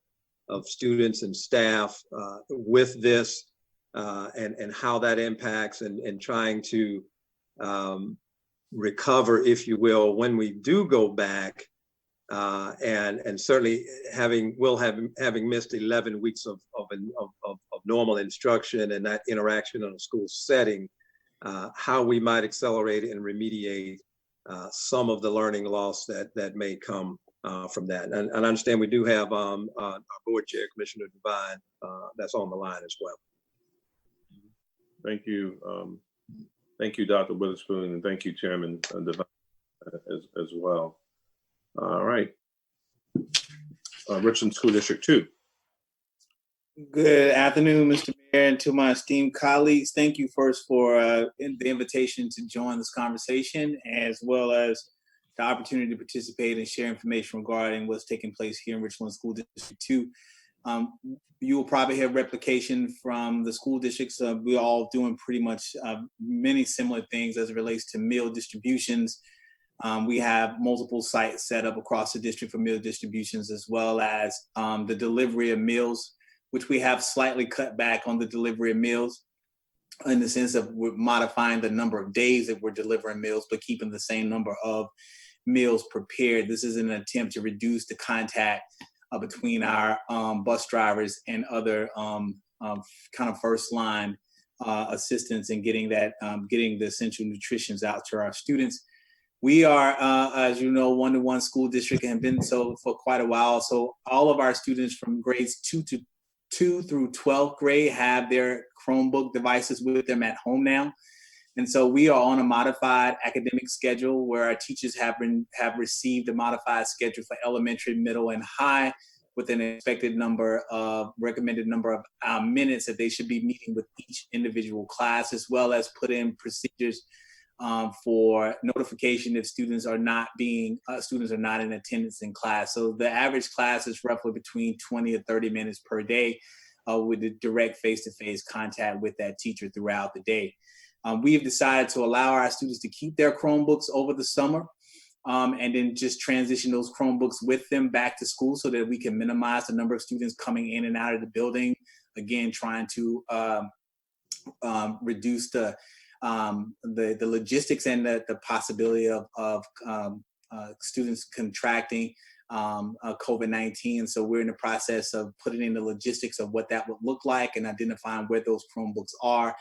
students and staff with this, and how that impacts, and trying to recover, if you will, when we do go back. And certainly having missed 11 weeks of normal instruction and that interaction in a school setting, how we might accelerate and remediate some of the learning loss that may come from that. And I understand we do have our board chair, Commissioner Devine, that's on the line as well. Thank you. Thank you, Dr. Witherspoon, and thank you, Chairman Devine, as well. All right. Richland School District 2. Good afternoon, Mr. Mayor, and to my esteemed colleagues. Thank you first for the invitation to join this conversation, as well as the opportunity to participate and share information regarding what's taking place here in Richland School District 2. You will probably have replication from the school districts. We're all doing pretty much many similar things as it relates to meal distributions. We have multiple sites set up across the district for meal distributions, as well as the delivery of meals, which we have slightly cut back on the delivery of meals in the sense of we're modifying the number of days that we're delivering meals, but keeping the same number of meals prepared. This is an attempt to reduce the contact between our bus drivers and other kind of first line assistance in getting the essential nutritions out to our students. We are, as you know, one-to-one school district and have been so for quite a while. So all of our students from grades 2 through 12th grade have their Chromebook devices with them at home now. And so we are on a modified academic schedule where our teachers have received a modified schedule for elementary, middle, and high with an recommended number of minutes that they should be meeting with each individual class, as well as put in procedures for notification if students are not in attendance in class. So the average class is roughly between 20 or 30 minutes per day with the direct face-to-face contact with that teacher throughout the day. We have decided to allow our students to keep their Chromebooks over the summer and then just transition those Chromebooks with them back to school so that we can minimize the number of students coming in and out of the building. Again, trying to reduce the logistics and the possibility of students contracting COVID-19. So we're in the process of putting in the logistics of what that would look like and identifying where those Chromebooks are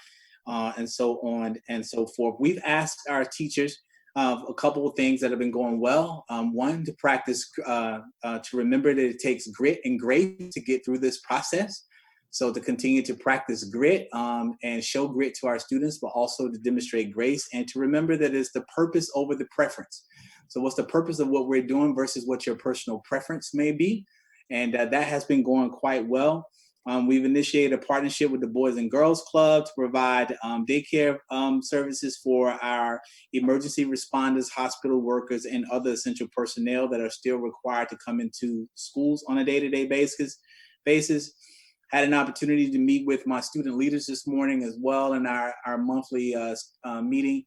and so on and so forth. We've asked our teachers a couple of things that have been going well. One, to practice, to remember that it takes grit and grace to get through this process. So to continue to practice grit and show grit to our students, but also to demonstrate grace and to remember that it's the purpose over the preference. So what's the purpose of what we're doing versus what your personal preference may be? And that has been going quite well. We've initiated a partnership with the Boys and Girls Club to provide daycare services for our emergency responders, hospital workers, and other essential personnel that are still required to come into schools on a day-to-day basis. Had an opportunity to meet with my student leaders this morning as well in our monthly meeting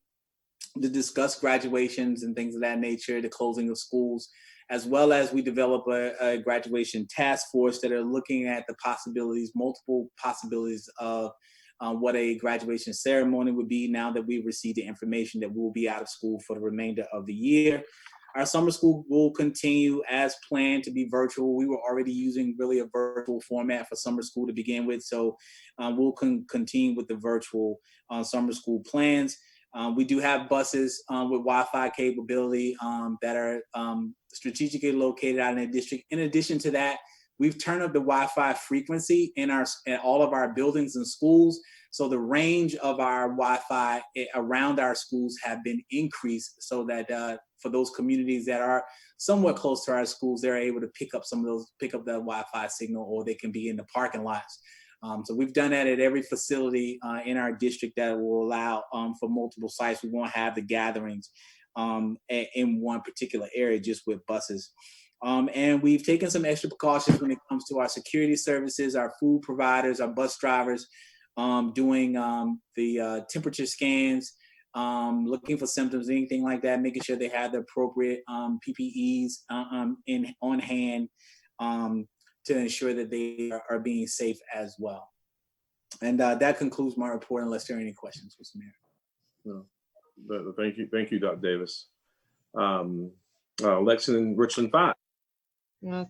to discuss graduations and things of that nature, the closing of schools, as well as we develop a graduation task force that are looking at the possibilities, multiple possibilities of what a graduation ceremony would be now that we've received the information that we'll be out of school for the remainder of the year. Our summer school will continue as planned to be virtual. We were already using really a virtual format for summer school to begin with. So we'll continue with the virtual summer school plans. We do have buses with Wi-Fi capability that are strategically located out in the district. In addition to that, we've turned up the Wi-Fi frequency in all of our buildings and schools. So the range of our Wi-Fi around our schools have been increased so that for those communities that are somewhat close to our schools, they're able to pick up that Wi-Fi signal, or they can be in the parking lots. So we've done that at every facility in our district that will allow for multiple sites. We won't have the gatherings in one particular area just with buses. And we've taken some extra precautions when it comes to our security services, our food providers, our bus drivers, doing the temperature scans, looking for symptoms, anything like that, making sure they have the appropriate PPEs on hand to ensure that they are being safe as well. And that concludes my report, unless there are any questions, Mr. Mayor. No, thank you, Dr. Davis. Lexington, Richland 5.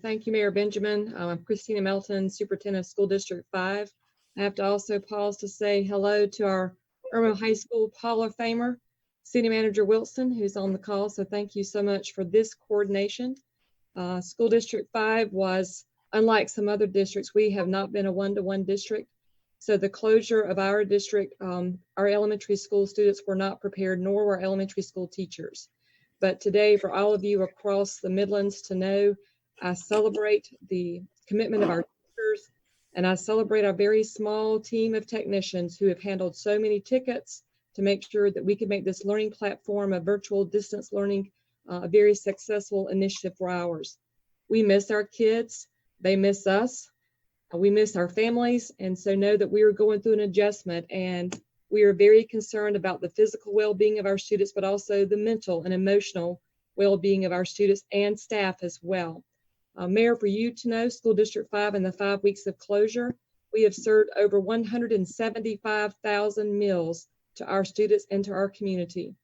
Thank you, Mayor Benjamin. I'm Christina Melton, Superintendent of School District 5. I have to also pause to say hello to our Irma High School Hall of Famer, City Manager Wilson, who's on the call. So thank you so much for this coordination. School District 5 was, unlike some other districts, we have not been a one-to-one district. So the closure of our district, our elementary school students were not prepared, nor were elementary school teachers. But today, for all of you across the Midlands to know, I celebrate the commitment of our teachers And I celebrate our very small team of technicians who have handled so many tickets to make sure that we can make this learning platform of virtual distance learning a very successful initiative for ours. We miss our kids, they miss us, we miss our families, and so know that we are going through an adjustment, and we are very concerned about the physical well-being of our students, but also the mental and emotional well-being of our students and staff as well. Mayor, for you to know, School District 5 in the 5 weeks of closure, we have served over 175,000 meals to our students and to our community.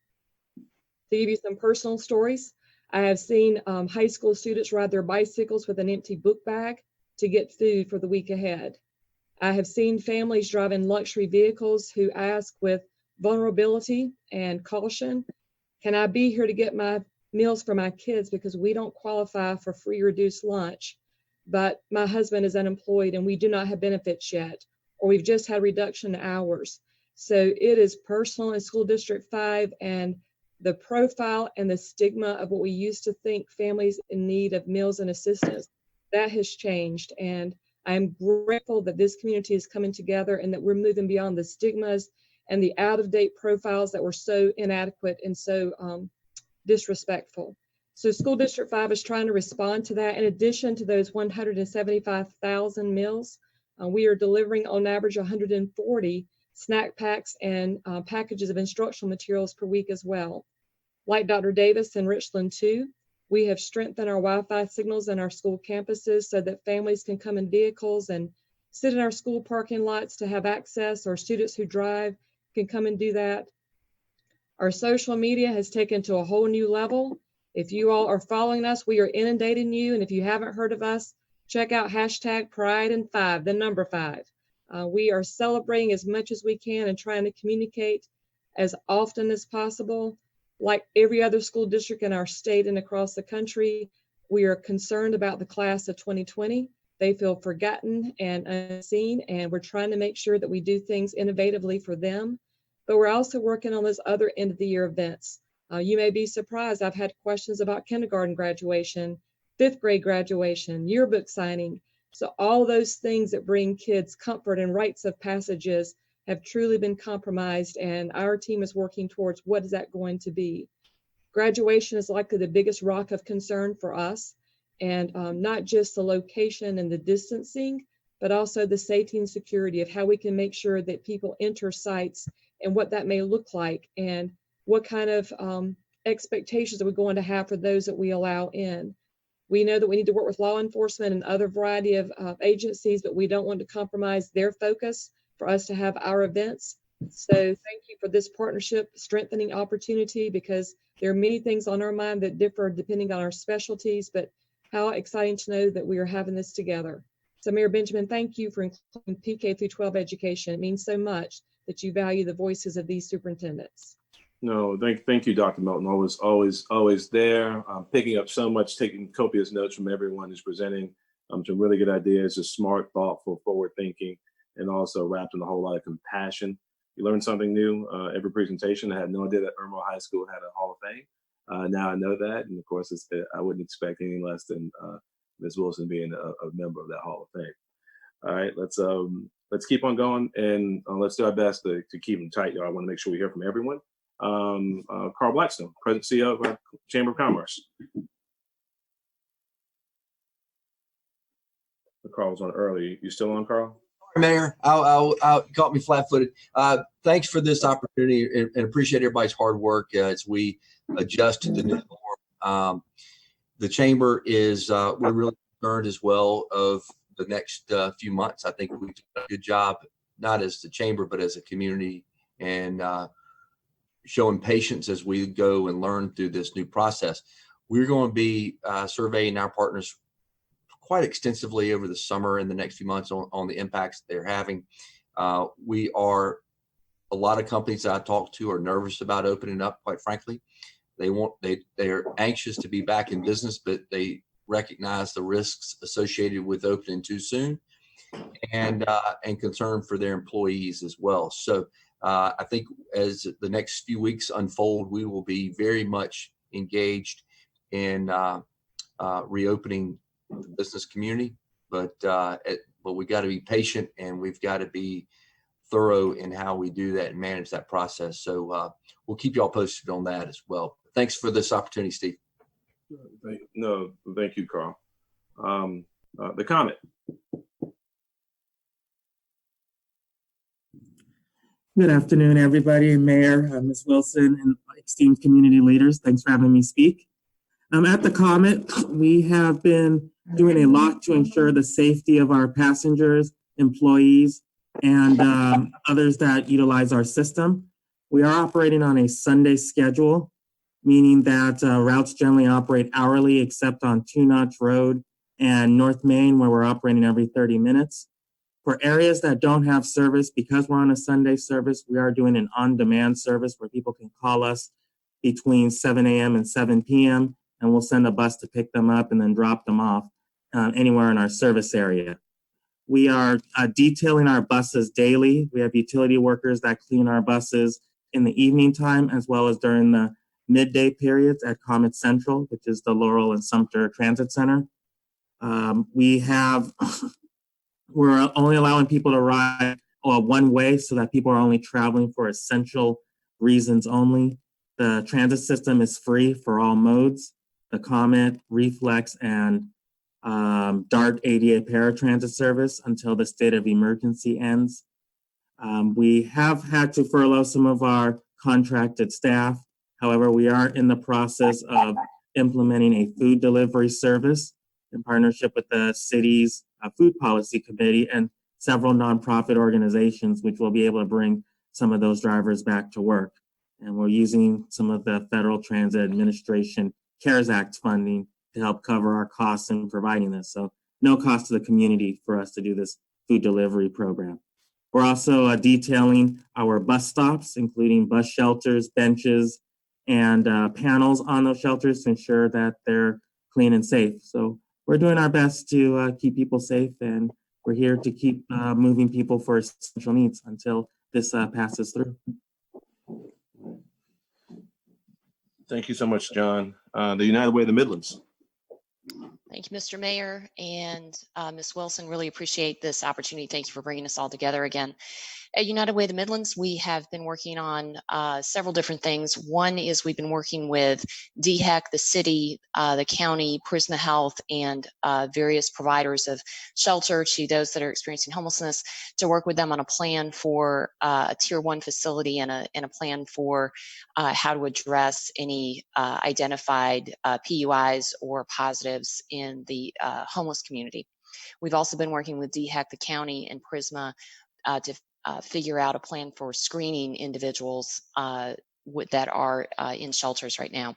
To give you some personal stories, I have seen high school students ride their bicycles with an empty book bag to get food for the week ahead. I have seen families driving luxury vehicles who ask with vulnerability and caution, can I be here to get my meals for my kids because we don't qualify for free reduced lunch, but my husband is unemployed and we do not have benefits yet, or we've just had reduction in hours. So it is personal in School District 5, and the profile and the stigma of what we used to think families in need of meals and assistance, that has changed. And I'm grateful that this community is coming together and that we're moving beyond the stigmas and the out-of-date profiles that were so inadequate and so disrespectful. So School District 5 is trying to respond to that. In addition to those 175,000 meals, we are delivering on average 140 snack packs and packages of instructional materials per week as well. Like Dr. Davis in Richland too, we have strengthened our Wi-Fi signals in our school campuses so that families can come in vehicles and sit in our school parking lots to have access, or students who drive can come and do that. Our social media has taken to a whole new level. If you all are following us, we are inundating you. And if you haven't heard of us, check out hashtag Pride and 5, the number 5. We are celebrating as much as we can and trying to communicate as often as possible. Like every other school district in our state and across the country, we are concerned about the class of 2020. They feel forgotten and unseen, and we're trying to make sure that we do things innovatively for them. But we're also working on those other end of the year events. You may be surprised. I've had questions about kindergarten graduation, 5th grade graduation, yearbook signing. So all those things that bring kids comfort and rites of passages have truly been compromised, and our team is working towards what is that going to be. Graduation is likely the biggest rock of concern for us, and not just the location and the distancing, but also the safety and security of how we can make sure that people enter sites and what that may look like, and what kind of expectations are we going to have for those that we allow in. We know that we need to work with law enforcement and other variety of agencies, but we don't want to compromise their focus for us to have our events. So thank you for this partnership, strengthening opportunity, because there are many things on our mind that differ depending on our specialties, but how exciting to know that we are having this together. So Mayor Benjamin, thank you for including PK through 12 education. It means so much that you value the voices of these superintendents. No, thank you, Dr. Melton. Always there, picking up so much, taking copious notes from everyone who's presenting some really good ideas, just smart, thoughtful, forward thinking, and also wrapped in a whole lot of compassion. You learn something new every presentation. I had no idea that Irmo High School had a Hall of Fame. Now I know that, and of course, I wouldn't expect any less than Ms. Wilson being a member of that Hall of Fame. All right, let's keep on going, and let's do our best to keep them tight, y'all. I want to make sure we hear from everyone. Carl Blackstone, President CEO of our Chamber of Commerce. Carl was on early. You still on, Carl? Mayor, I caught me flat-footed. Thanks for this opportunity, and appreciate everybody's hard work as we adjust to the new norm. The chamber is we're really concerned as well of the next few months. I think we did a good job, not as the chamber, but as a community, and showing patience as we go and learn through this new process. We're going to be surveying our partners quite extensively over the summer and the next few months on the impacts they're having. A lot of companies that I talk to are nervous about opening up, quite frankly. They're anxious to be back in business, but they recognize the risks associated with opening too soon, and concern for their employees as well. So I think as the next few weeks unfold, we will be very much engaged in reopening the business community, but but we got to be patient and we've got to be thorough in how we do that and manage that process. So we'll keep y'all posted on that as well. Thanks for this opportunity, Steve. No, thank you, Carl. The COMET. Good afternoon, everybody, Mayor, Ms. Wilson, and esteemed community leaders. Thanks for having me speak. At the COMET, we have been doing a lot to ensure the safety of our passengers, employees, and others that utilize our system. We are operating on a Sunday schedule, meaning that routes generally operate hourly except on Two Notch Road and North Main, where we're operating every 30 minutes. For areas that don't have service, because we're on a Sunday service, we are doing an on-demand service where people can call us between 7 a.m. and 7 p.m. and we'll send a bus to pick them up and then drop them off anywhere in our service area. We are detailing our buses daily. We have utility workers that clean our buses in the evening time as well as during the midday periods at COMET Central, which is the Laurel and Sumter Transit Center. We're only allowing people to ride one way so that people are only traveling for essential reasons only. The transit system is free for all modes. The COMET, Reflex, and DART ADA paratransit service until the state of emergency ends. We have had to furlough some of our contracted staff. However, we are in the process of implementing a food delivery service in partnership with the city's food policy committee and several nonprofit organizations, which will be able to bring some of those drivers back to work. And we're using some of the Federal Transit Administration CARES Act funding to help cover our costs in providing this. So no cost to the community for us to do this food delivery program. We're also detailing our bus stops, including bus shelters, benches, and panels on those shelters to ensure that they're clean and safe. So we're doing our best to keep people safe, and we're here to keep moving people for essential needs until this passes through. Thank you so much, John. The United Way of the Midlands. Thank you, Mr. Mayor and Ms. Wilson. Really appreciate this opportunity. Thank you for bringing us all together again. At United Way of the Midlands, we have been working on several different things. One is we've been working with DHEC, the city, the county, Prisma Health, and various providers of shelter to those that are experiencing homelessness to work with them on a plan for a Tier 1 facility and a plan for how to address any identified PUIs or positives in the homeless community. We've also been working with DHEC, the county, and Prisma to figure out a plan for screening individuals that are in shelters right now.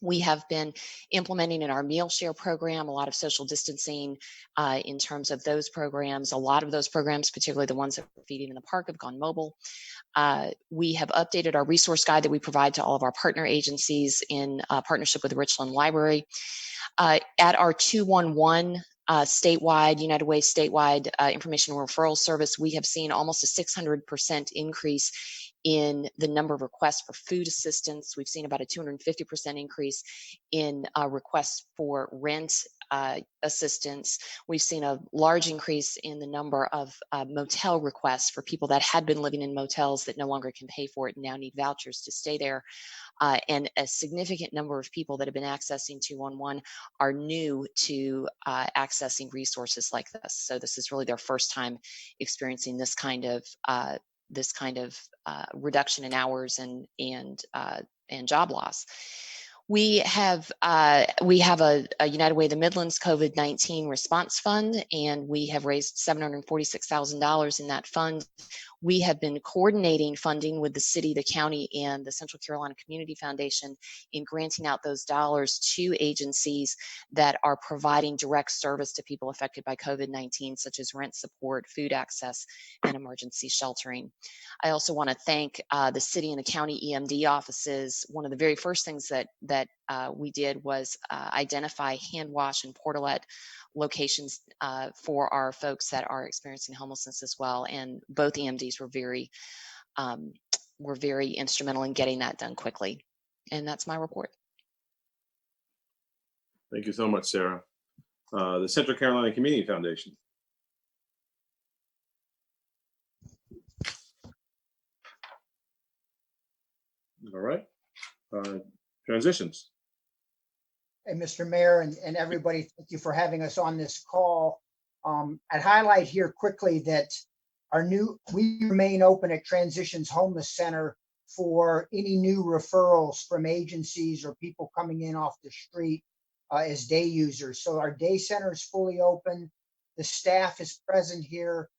We have been implementing in our meal share program a lot of social distancing in terms of those programs. A lot of those programs, particularly the ones that we're feeding in the park, have gone mobile. We have updated our resource guide that we provide to all of our partner agencies in partnership with the Richland Library. At our 211 statewide, United Way statewide information referral service, we have seen almost a 600% increase in the number of requests for food assistance. We've seen about a 250% increase in requests for rent assistance. We've seen a large increase in the number of motel requests for people that had been living in motels that no longer can pay for it and now need vouchers to stay there. And a significant number of people that have been accessing 211 are new to accessing resources like this. So this is really their first time experiencing this kind of reduction in hours and job loss. We have a United Way of the Midlands COVID-19 response fund, and we have raised $746,000 in that fund. We have been coordinating funding with the city, the county, and the Central Carolina Community Foundation in granting out those dollars to agencies that are providing direct service to people affected by COVID-19, such as rent support, food access, and emergency sheltering. I also want to thank the city and the county EMD offices. One of the very first things that we did was identify hand wash and portalet locations for our folks that are experiencing homelessness as well. And both EMDs were very instrumental in getting that done quickly. And that's my report. Thank you so much, Sarah. The Central Carolina Community Foundation. All right. Transitions. Hey, Mr. Mayor and everybody, thank you for having us on this call. I'd highlight here quickly that we remain open at Transitions Homeless Center for any new referrals from agencies or people coming in off the street as day users. So our day center is fully open. The staff is present here.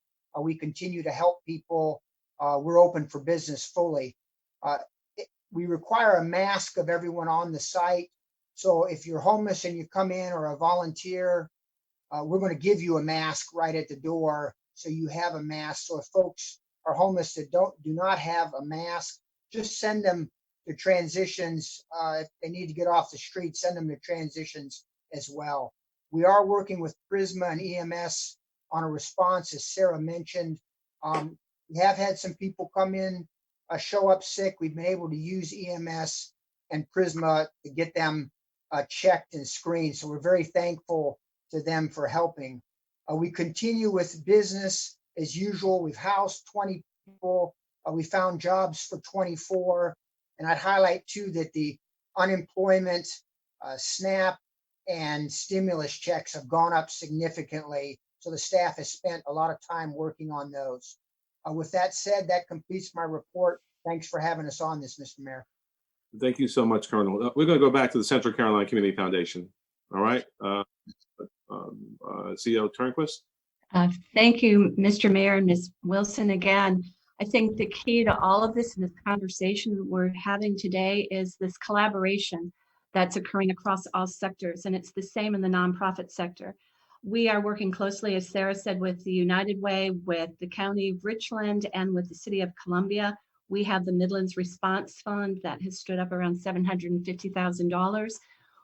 We continue to help people. We're open for business fully. We require a mask of everyone on the site. So if you're homeless and you come in or a volunteer, we're going to give you a mask right at the door. So you have a mask. So if folks are homeless that do not have a mask, just send them to Transitions. If they need to get off the street, send them to Transitions as well. We are working with Prisma and EMS on a response, as Sarah mentioned. We have had some people come in, show up sick. We've been able to use EMS and Prisma to get them checked and screened. So we're very thankful to them for helping. We continue with business as usual. We've housed 20 people. We found jobs for 24. And I'd highlight too that the unemployment, SNAP, and stimulus checks have gone up significantly. So the staff has spent a lot of time working on those. With that said, that completes my report. Thanks for having us on this, Mr. Mayor. Thank you so much, Colonel. We're going to go back to the Central Carolina Community Foundation. All right. CEO Turnquist. Thank you, Mr. Mayor and Ms. Wilson. Again, I think the key to all of this and this conversation we're having today is this collaboration that's occurring across all sectors, and it's the same in the nonprofit sector. We are working closely, as Sarah said, with the United Way, with the County of Richland, and with the City of Columbia. We have the Midlands Response Fund that has stood up around $750,000.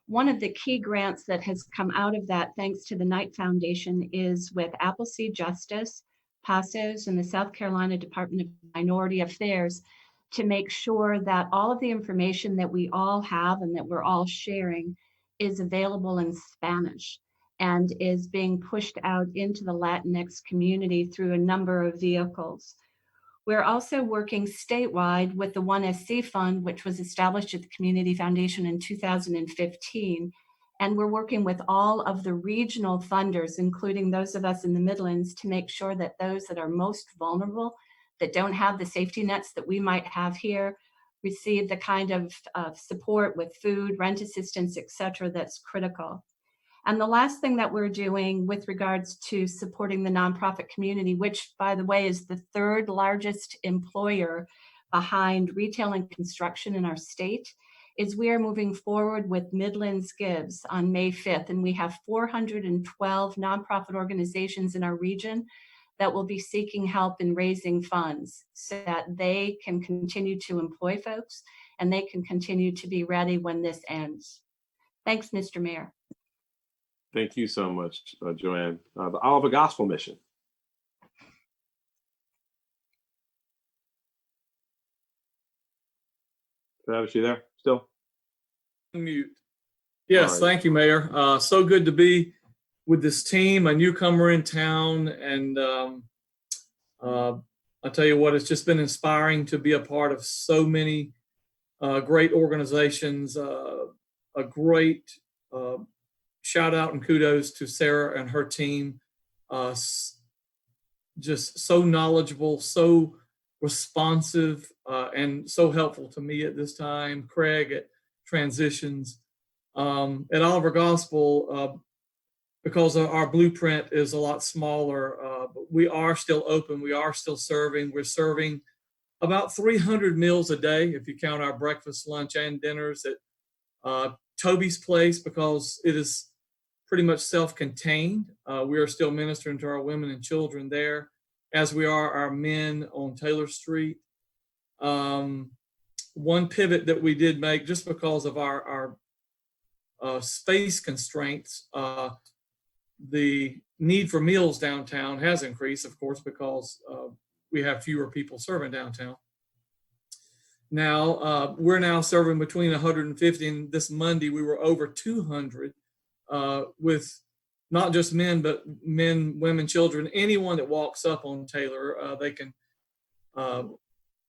One of the key grants that has come out of that, thanks to the Knight Foundation, is with Appleseed Justice, PASOS, and the South Carolina Department of Minority Affairs to make sure that all of the information that we all have and that we're all sharing is available in Spanish and is being pushed out into the Latinx community through a number of vehicles. We're also working statewide with the 1SC Fund, which was established at the Community Foundation in 2015. And we're working with all of the regional funders, including those of us in the Midlands, to make sure that those that are most vulnerable, that don't have the safety nets that we might have here, receive the kind of support with food, rent assistance, et cetera, that's critical. And the last thing that we're doing with regards to supporting the nonprofit community, which, by the way, is the third largest employer behind retail and construction in our state, is we are moving forward with Midlands Gives on May 5th. And we have 412 nonprofit organizations in our region that will be seeking help in raising funds so that they can continue to employ folks and they can continue to be ready when this ends. Thanks, Mr. Mayor. Thank you so much, Joanne. The Oliver Gospel Mission. Travis, you there still? Mute. Yes, right. Thank you, Mayor. So good to be with this team, a newcomer in town, and I'll tell you what, it's just been inspiring to be a part of so many great organizations. A great shout out and kudos to Sarah and her team. Just so knowledgeable, so responsive, and so helpful to me at this time. Craig at Transitions. At Oliver Gospel, because our blueprint is a lot smaller, but we are still open. We are still serving. We're serving about 300 meals a day, if you count our breakfast, lunch, and dinners at Toby's Place, because it is pretty much self-contained. We are still ministering to our women and children there, as we are our men on Taylor Street. One pivot that we did make, just because of our space constraints, the need for meals downtown has increased, of course, because we have fewer people serving downtown. Now, we're now serving between 150, and this Monday we were over 200 with not just men, but men, women, children, anyone that walks up on Taylor, they can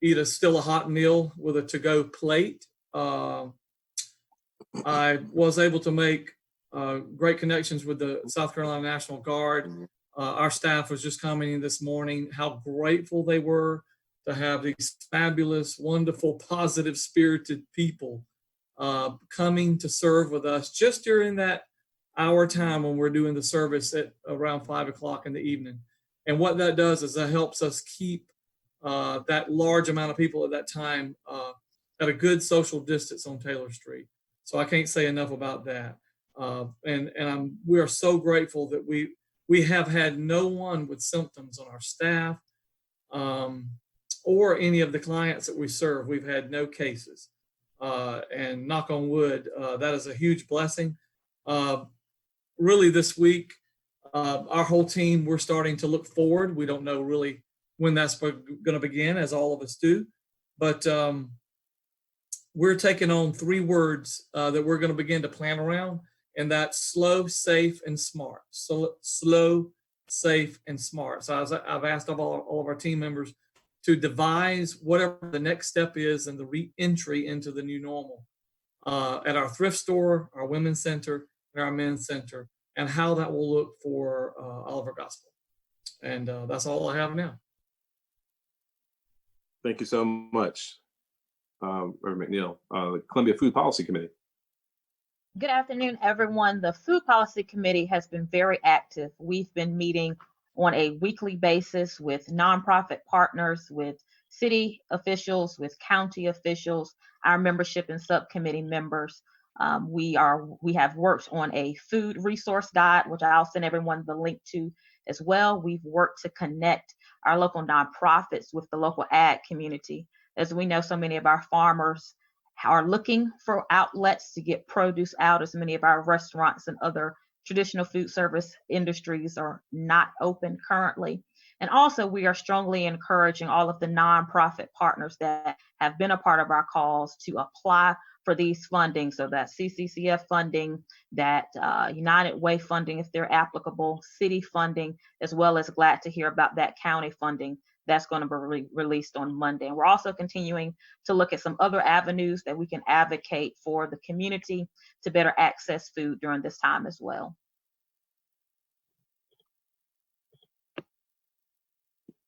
eat still a hot meal with a to-go plate. I was able to make great connections with the South Carolina National Guard. Our staff was just commenting this morning how grateful they were to have these fabulous, wonderful, positive spirited people coming to serve with us just during that hour time when we're doing the service at around 5 o'clock in the evening. And what that does is that helps us keep that large amount of people at that time at a good social distance on Taylor Street. So I can't say enough about that. We are so grateful that we have had no one with symptoms on our staff or any of the clients that we serve. We've had no cases. And knock on wood, that is a huge blessing. Really this week, our whole team, we're starting to look forward. We don't know really when that's going to begin, as all of us do. But we're taking on 3 words that we're going to begin to plan around, and that's slow, safe, and smart. So slow, safe, and smart. So I've asked all of our team members to devise whatever the next step is in the re-entry into the new normal at our thrift store, our women's center, and our men's center, and how that will look for Oliver Gospel. And that's all I have now. Thank you so much, Reverend McNeil. Columbia Food Policy Committee. Good afternoon, everyone. The Food Policy Committee has been very active. We've been meeting on a weekly basis with nonprofit partners, with city officials, with county officials, our membership and subcommittee members. We have worked on a food resource guide, which I'll send everyone the link to as well. We've worked to connect our local nonprofits with the local ag community. As we know, so many of our farmers are looking for outlets to get produce out, as many of our restaurants and other traditional food service industries are not open currently. And also, we are strongly encouraging all of the nonprofit partners that have been a part of our cause to apply for these funding. So that CCCF funding, that United Way funding, if they're applicable, city funding, as well as glad to hear about that county funding that's going to be released on Monday. And we're also continuing to look at some other avenues that we can advocate for the community to better access food during this time as well.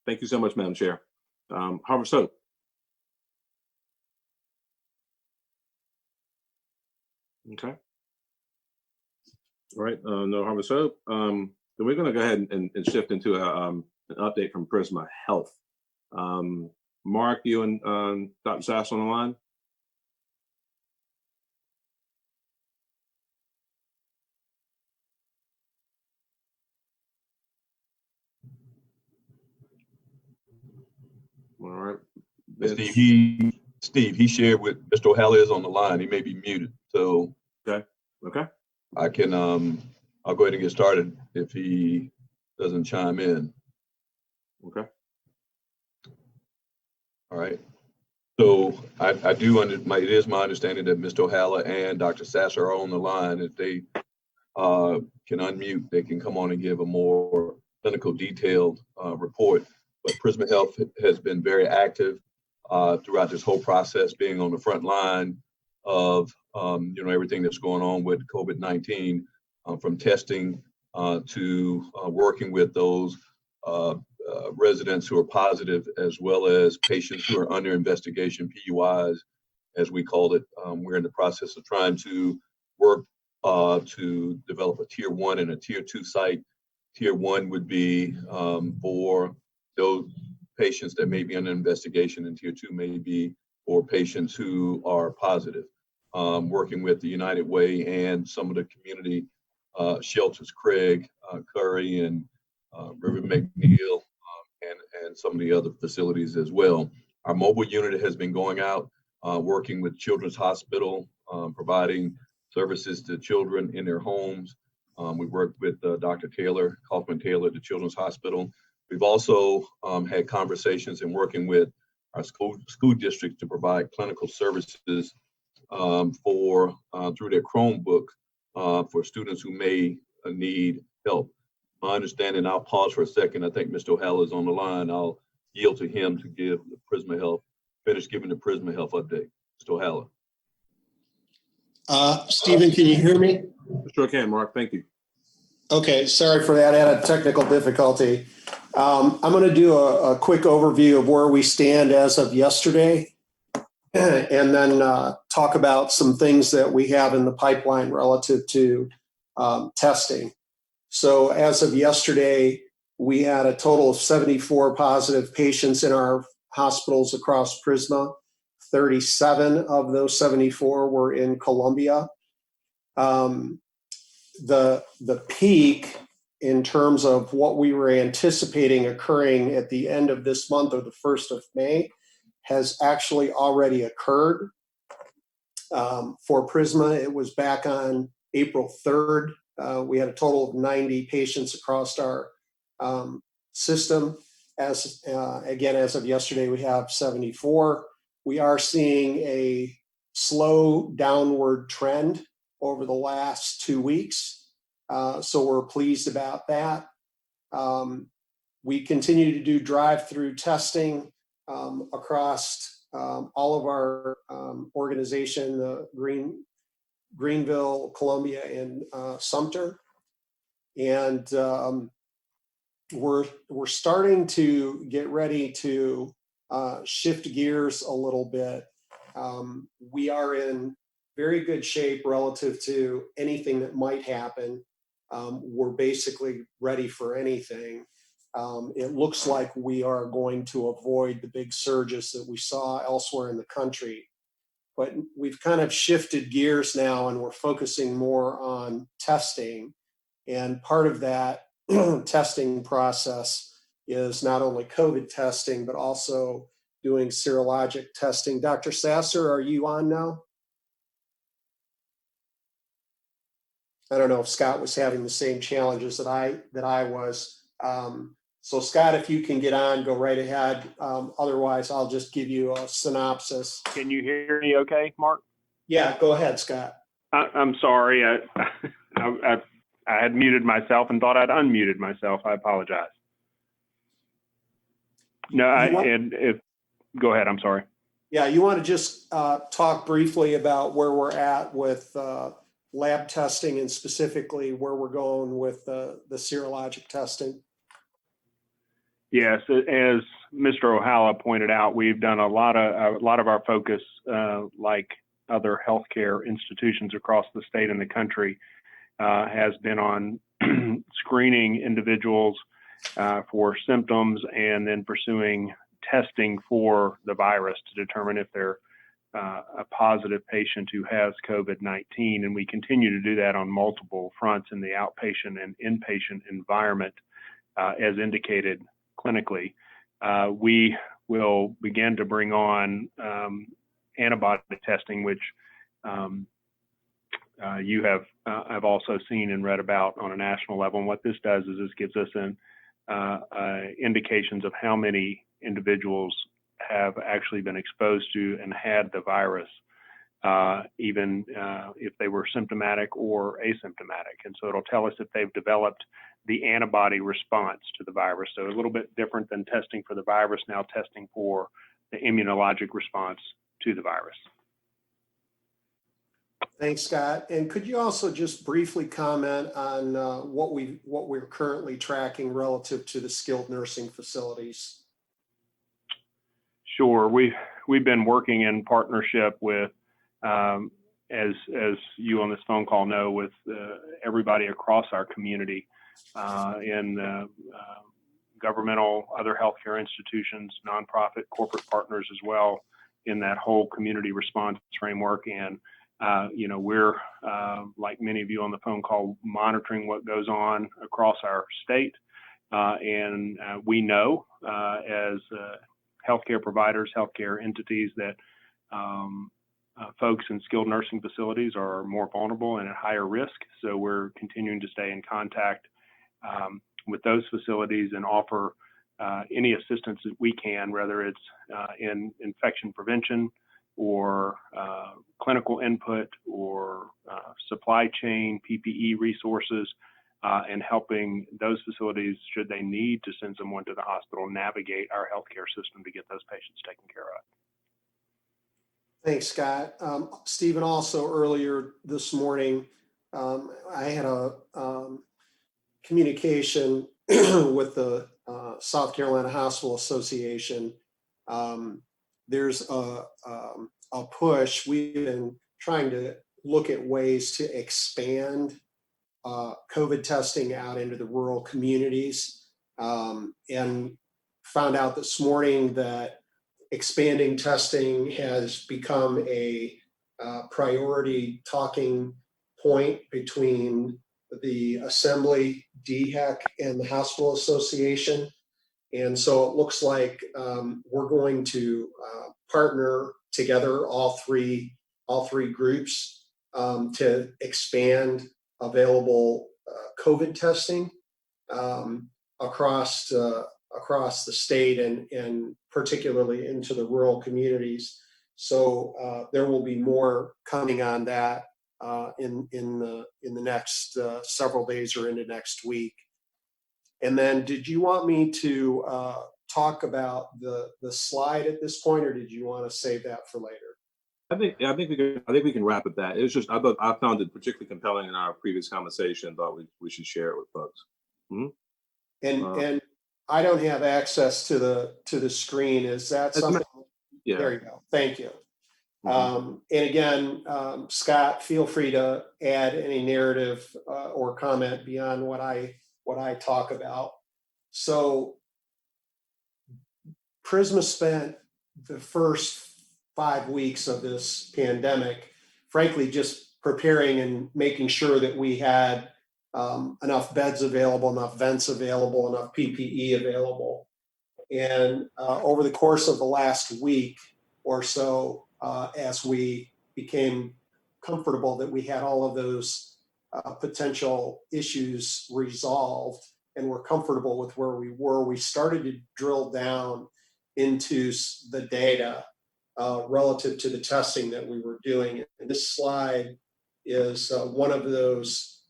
Thank you so much, Madam Chair. Harvard Soap. Okay. All right, no Harvard Soap. Then we're going to go ahead and shift into an update from Prisma Health. Mark, you and Dr. Sass on the line? All right. Steve, he shared with Mr. O'Halley is on the line. He may be muted. So okay. I can I'll go ahead and get started if he doesn't chime in. Okay. All right. So I do it is my understanding that Mr. O'Halley and Dr. Sasser are on the line. If they can unmute, they can come on and give a more clinical detailed report. But Prisma Health has been very active throughout this whole process, being on the front line of everything that's going on with COVID-19, from testing to working with those residents who are positive, as well as patients who are under investigation, PUIs, as we call it. We're in the process of trying to work to develop a tier 1 and a tier 2 site. Tier 1 would be for those patients that may be under investigation, and tier 2 may be for patients who are positive. Working with the United Way and some of the community shelters, Craig, Curry, and River McNeil, and some of the other facilities as well. Our mobile unit has been going out, working with Children's Hospital, providing services to children in their homes. We worked with Dr. Taylor, Kaufman Taylor, at the Children's Hospital. We've also had conversations and working with our school districts to provide clinical services through their Chromebook for students who may need help. My understanding, I'll pause for a second. I think Mr. O'Halley is on the line. I'll yield to him to give the Prisma Health finish giving the Prisma Health update. Mr. O'Hara. Stephen, can you hear me? Sure can, Mark. Thank you. Okay, sorry for that. I had a technical difficulty. I'm going to do a quick overview of where we stand as of yesterday, and then talk about some things that we have in the pipeline relative to testing. So as of yesterday, we had a total of 74 positive patients in our hospitals across Prisma. 37 of those 74 were in Columbia. The peak in terms of what we were anticipating occurring at the end of this month or the 1st of May has actually already occurred. For Prisma, it was back on April 3rd. We had a total of 90 patients across our system. Again, as of yesterday, we have 74. We are seeing a slow downward trend over the last 2 weeks. So we're pleased about that. We continue to do drive-through testing across all of our organization, Greenville, Columbia, and Sumter. And we're starting to get ready to shift gears a little bit. We are in very good shape relative to anything that might happen. We're basically ready for anything. It looks like we are going to avoid the big surges that we saw elsewhere in the country. But we've kind of shifted gears now, and we're focusing more on testing. And part of that testing process is not only COVID testing, but also doing serologic testing. Dr. Sasser, are you on now? I don't know if Scott was having the same challenges that I was. So Scott, if you can get on, go right ahead. Otherwise, I'll just give you a synopsis. Can you hear me okay, Mark? Yeah, go ahead, Scott. I'm sorry. I had muted myself and thought I'd unmuted myself. I apologize. No, go ahead. I'm sorry. Yeah, you want to just talk briefly about where we're at with lab testing and specifically where we're going with the serologic testing? Yes, as Mr. O'Hara pointed out, we've done a lot of our focus, like other healthcare institutions across the state and the country, has been on screening individuals for symptoms and then pursuing testing for the virus to determine if they're a positive patient who has COVID-19. And we continue to do that on multiple fronts in the outpatient and inpatient environment, as indicated clinically. We will begin to bring on antibody testing, which you have also seen and read about on a national level. And what this does is this gives us indications of how many individuals have actually been exposed to and had the virus, even if they were symptomatic or asymptomatic. And so it'll tell us if they've developed the antibody response to the virus. So a little bit different than testing for the virus, now testing for the immunologic response to the virus. Thanks, Scott. And could you also just briefly comment on what we're currently tracking relative to the skilled nursing facilities? Sure. We've been working in partnership with, as you on this phone call know, with everybody across our community, in governmental, other healthcare institutions, nonprofit, corporate partners as well, in that whole community response framework. And we're, like many of you on the phone call, monitoring what goes on across our state. And we know as healthcare providers, healthcare entities, that folks in skilled nursing facilities are more vulnerable and at higher risk. So we're continuing to stay in contact with those facilities and offer any assistance that we can, whether it's in infection prevention or clinical input or supply chain, PPE resources, and helping those facilities, should they need to send someone to the hospital, navigate our healthcare system to get those patients taken care of. Thanks, Scott. Stephen, also earlier this morning, I had a communication with the South Carolina Hospital Association. There's a push. We've been trying to look at ways to expand COVID testing out into the rural communities, and found out this morning that expanding testing has become a priority talking point between the Assembly, DHEC, and the Hospital Association. And so it looks like we're going to partner together, all three groups, to expand available COVID testing across the state and particularly into the rural communities. So there will be more coming on that in the next several days or into next week. And then, did you want me to talk about the slide at this point, or did you want to save that for later? I think we can wrap at that. It was just I found it particularly compelling in our previous conversation. Thought we should share it with folks. Mm-hmm. And I don't have access to the screen. Is that something? Yeah. There you go. Thank you. Mm-hmm. And again, Scott, feel free to add any narrative or comment beyond what I talk about. So Prisma spent the first 5 weeks of this pandemic, frankly, just preparing and making sure that we had enough beds available, enough vents available, enough PPE available. And over the course of the last week or so, as we became comfortable that we had all of those potential issues resolved and were comfortable with where we were, we started to drill down into the data relative to the testing that we were doing. And this slide is one of those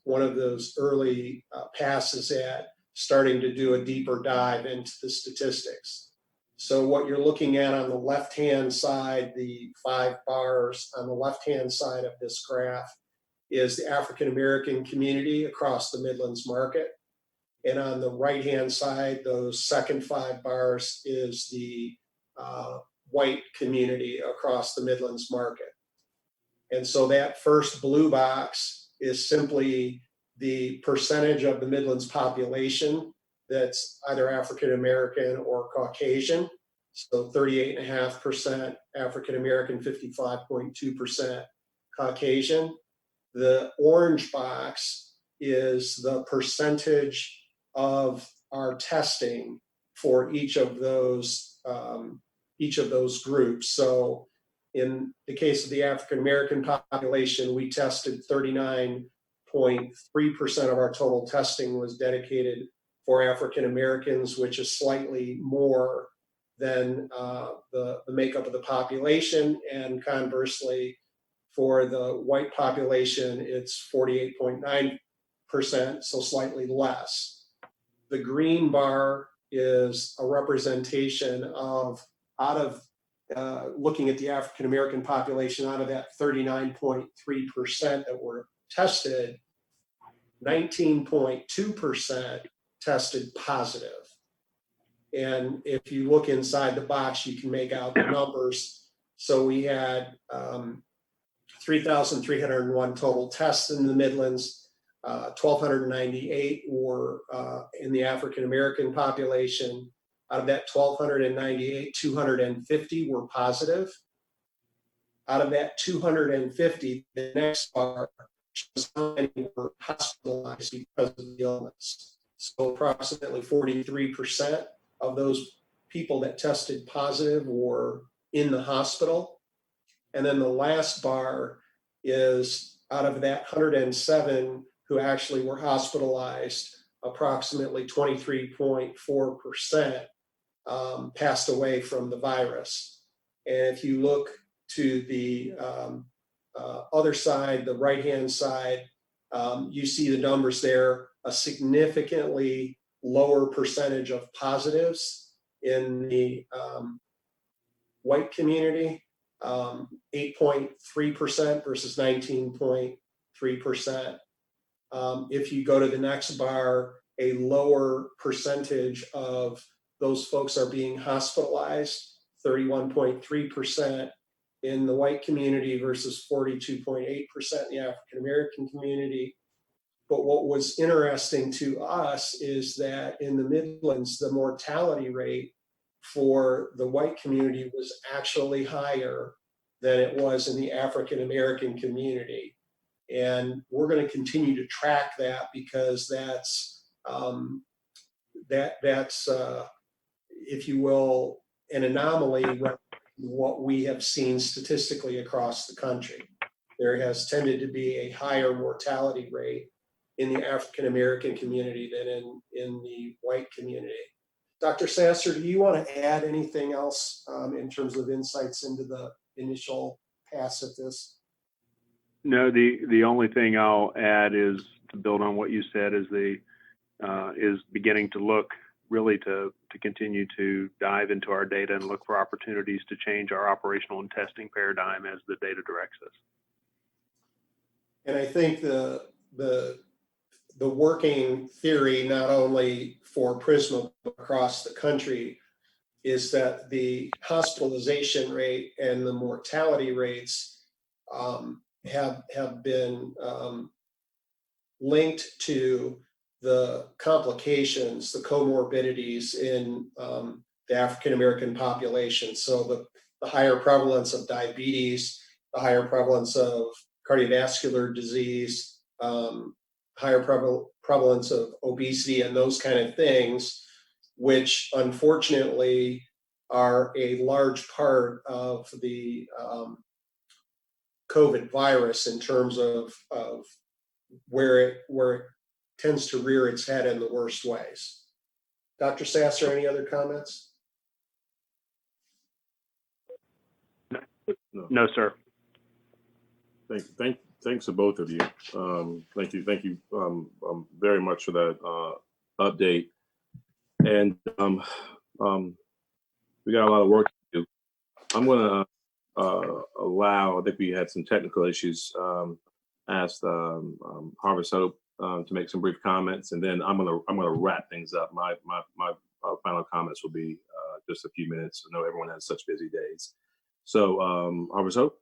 early passes at starting to do a deeper dive into the statistics. So what you're looking at on the left-hand side, the 5 bars on the left-hand side of this graph, is the African-American community across the Midlands market. And on the right-hand side, those second 5 bars is the white community across the Midlands market. And so that first blue box is simply the percentage of the Midlands population that's either African-American or Caucasian. So 38.5% African-American, 55.2% Caucasian. The orange box is the percentage of our testing for each of those groups. So in the case of the African-American population, we tested 39.3% of our total testing was dedicated for African-Americans, which is slightly more than the makeup of the population. And conversely, for the white population, it's 48.9%, so slightly less. The green bar is a representation of, out of looking at the African-American population, out of that 39.3% that were tested, 19.2% tested positive. And if you look inside the box, you can make out the numbers. So we had 3,301 total tests in the Midlands, 1,298 were in the African-American population. Out of that 1,298, 250 were positive. Out of that 250, the next bar shows how many were hospitalized because of the illness. So approximately 43% of those people that tested positive were in the hospital. And then the last bar is out of that 107 who actually were hospitalized, approximately 23.4% passed away from the virus. And if you look to the other side, the right-hand side, you see the numbers there, a significantly lower percentage of positives in the white community 8.3% versus 19.3%. If you go to the next bar, a lower percentage of those folks are being hospitalized, 31.3% in the white community versus 42.8% in the African American community. But what was interesting to us is that in the Midlands, the mortality rate for the white community was actually higher than it was in the African American community. And we're going to continue to track that because that's if you will, an anomaly what we have seen statistically across the country. There has tended to be a higher mortality rate in the African American community than in the white community. Dr. Sasser, do you want to add anything else in terms of insights into the initial pass at this? No, the only thing I'll add is to build on what you said is beginning to look really to continue to dive into our data and look for opportunities to change our operational and testing paradigm as the data directs us. And I think the working theory, not only for Prisma but across the country, is that the hospitalization rate and the mortality rates have been linked to the complications, the comorbidities in the African American population. So the higher prevalence of diabetes, the higher prevalence of cardiovascular disease, higher prevalence of obesity and those kind of things, which unfortunately are a large part of the COVID virus in terms of where it tends to rear its head in the worst ways. Dr. Sasser, any other comments? No, sir. Thanks to both of you. Thank you very much for that update. And we got a lot of work to do. I'm going to allow, I think we had some technical issues, asked Harvest Hope to make some brief comments, and then I'm gonna wrap things up. My final comments will be just a few minutes. I know everyone has such busy days. So Harvest Hope.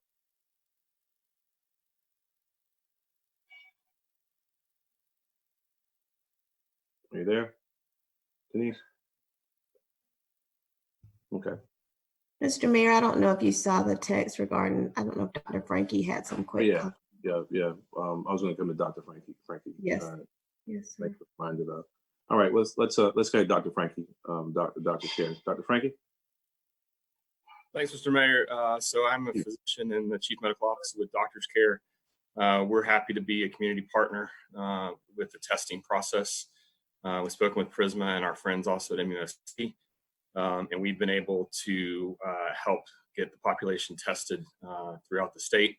Are you there, Denise? Okay. Mr. Mayor, I don't know if you saw the text regarding, I don't know if Dr. Frankie had some quick. Yeah. I was going to come to Dr. Frankie. Yes. Yes, sir. Reminded of. All right, let's go to Dr. Frankie, Dr. Chair. Dr. Frankie. Thanks, Mr. Mayor. So I'm a physician in the Chief Medical Office with Doctors Care. We're happy to be a community partner with the testing process. We've spoken with Prisma and our friends also at UofSC, and we've been able to help get the population tested throughout the state.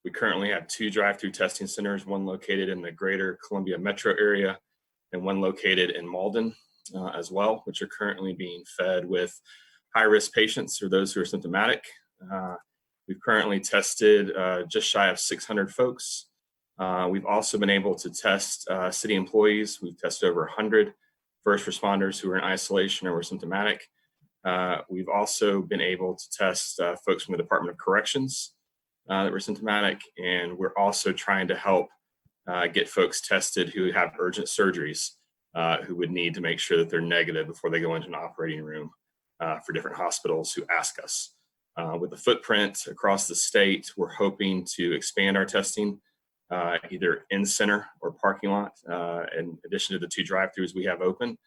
We currently have 2 drive-through testing centers, one located in the greater Columbia metro area and one located in Malden as well, which are currently being fed with high-risk patients or those who are symptomatic. We've currently tested just shy of 600 folks. We've also been able to test city employees. We've tested over 100 first responders who are in isolation or were symptomatic. We've also been able to test folks from the Department of Corrections that were symptomatic, and we're also trying to help get folks tested who have urgent surgeries, who would need to make sure that they're negative before they go into an operating room for different hospitals who ask us. With the footprint across the state, we're hoping to expand our testing either in center or parking lot, in addition to the 2 drive-throughs we have open.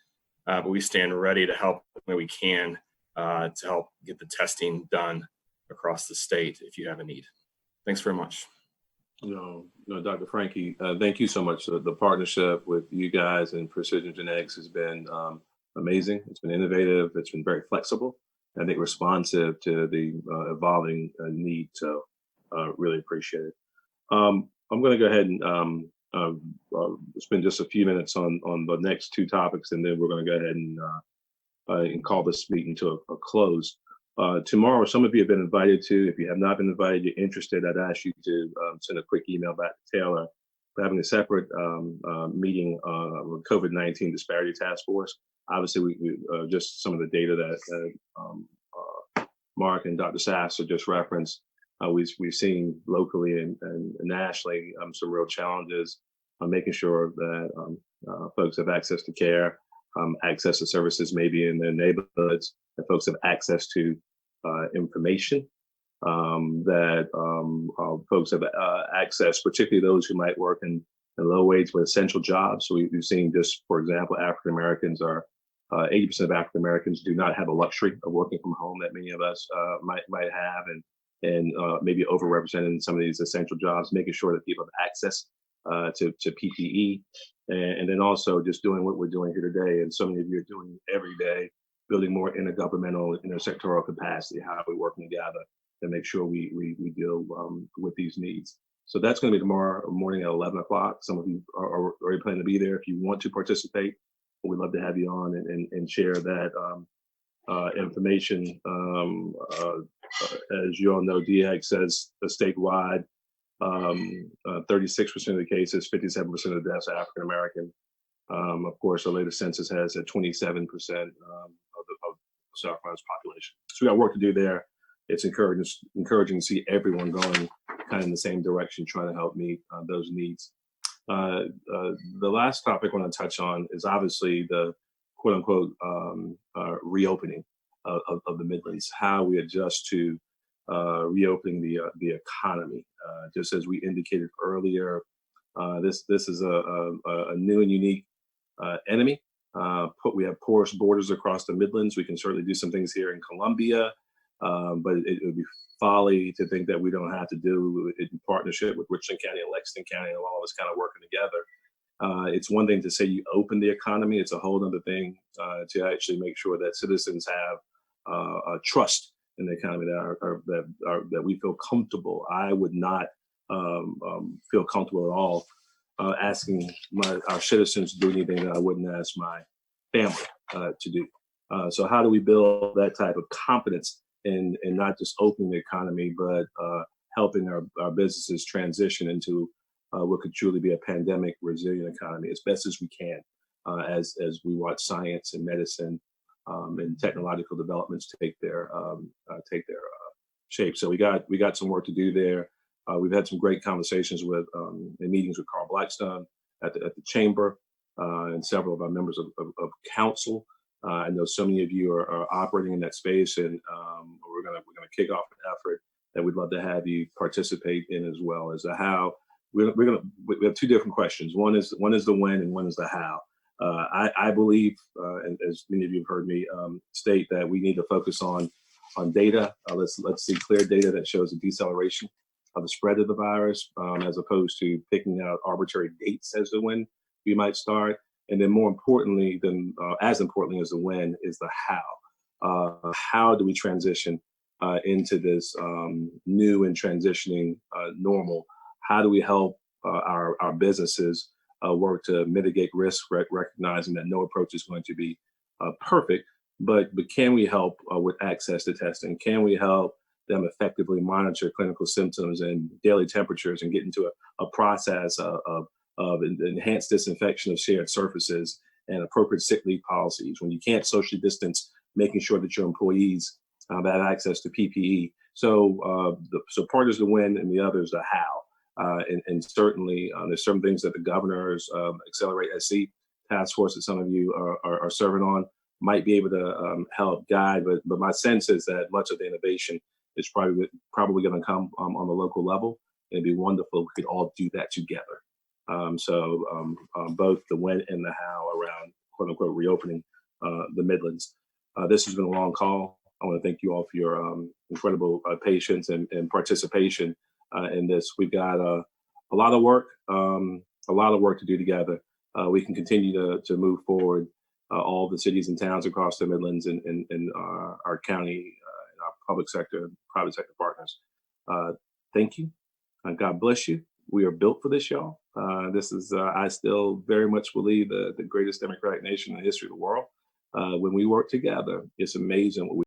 But we stand ready to help where we can to help get the testing done across the state if you have a need. Thanks very much. No, Dr. Frankie, thank you so much. The partnership with you guys and Precision Genetics has been amazing. It's been innovative. It's been very flexible. I think responsive to the evolving need. So really appreciate it. I'm going to go ahead and spend just a few minutes on the next 2 topics, and then we're going to go ahead and call this meeting to a close. Tomorrow, some of you have been invited to. If you have not been invited, you're interested, I'd ask you to send a quick email back to Taylor. We're having a separate meeting with COVID-19 Disparity Task Force. Obviously, we just some of the data that Mark and Dr. Sasser just referenced. We've seen locally and nationally some real challenges making sure that folks have access to care, access to services maybe in their neighborhoods, that folks have access to information, that folks have access, particularly those who might work in low wage but essential jobs. So we've seen just, for example, African Americans are 80% of African Americans do not have the luxury of working from home that many of us might have, and maybe overrepresented in some of these essential jobs, making sure that people have access to PPE, and then also just doing what we're doing here today, and so many of you are doing every day, building more intergovernmental, intersectoral capacity, how we're working together to make sure we deal with these needs. So that's going to be tomorrow morning at 11 o'clock. Some of you are already planning to be there. If you want to participate, we'd love to have you on and share that information. As you all know, DHEC says statewide, 36% of the cases, 57% of the deaths are African American. Of course, the latest census has a 27% of South Carolina's population. So we got work to do there. It's encouraging to see everyone going kind of in the same direction, trying to help meet those needs. The last topic I want to touch on is obviously the quote unquote reopening of the Midlands, how we adjust to reopening the economy. Just as we indicated earlier, this is a new and unique enemy. We have porous borders across the Midlands. We can certainly do some things here in Columbia, but it would be folly to think that we don't have to do it in partnership with Richland County and Lexington County and all of us kind of working together. It's one thing to say you open the economy. It's a whole other thing to actually make sure that citizens have trust in the economy, that we feel comfortable. I would not feel comfortable at all asking our citizens to do anything that I wouldn't ask my family to do. So how do we build that type of confidence in not just opening the economy, but helping our businesses transition into what could truly be a pandemic resilient economy as best as we can, as we watch science and medicine and technological developments take their shape. So we got some work to do there. We've had some great conversations with in meetings with Carl Blackstone at the chamber and several of our members of council. I know so many of you are operating in that space, and we're gonna kick off an effort that we'd love to have you participate in as well. As to how we have two different questions. One is the when, and one is the how. I believe, and as many of you have heard me state, that we need to focus on data. Let's see clear data that shows a deceleration of the spread of the virus, as opposed to picking out arbitrary dates as to when we might start. And then more importantly, as importantly as the when, is the how. How do we transition into this new and transitioning normal? How do we help our businesses work to mitigate risk, recognizing that no approach is going to be perfect, but can we help with access to testing? Can we help them effectively monitor clinical symptoms and daily temperatures and get into a process of enhanced disinfection of shared surfaces and appropriate sick leave policies? When you can't socially distance, making sure that your employees have access to PPE. So part is the when, and the other is the how. And certainly there's some things that the governor's Accelerate SC task force that some of you are serving on might be able to help guide. But my sense is that much of the innovation is probably going to come on the local level. It'd be wonderful if we could all do that together. So both the when and the how around quote unquote reopening the Midlands. This has been a long call. I want to thank you all for your incredible patience and participation in this. We've got a lot of work to do together. We can continue to move forward all the cities and towns across the Midlands and our county and our public sector, private sector partners. Thank you. God bless you. We are built for this, y'all. This is, I still very much believe, the greatest democratic nation in the history of the world. When we work together, it's amazing what we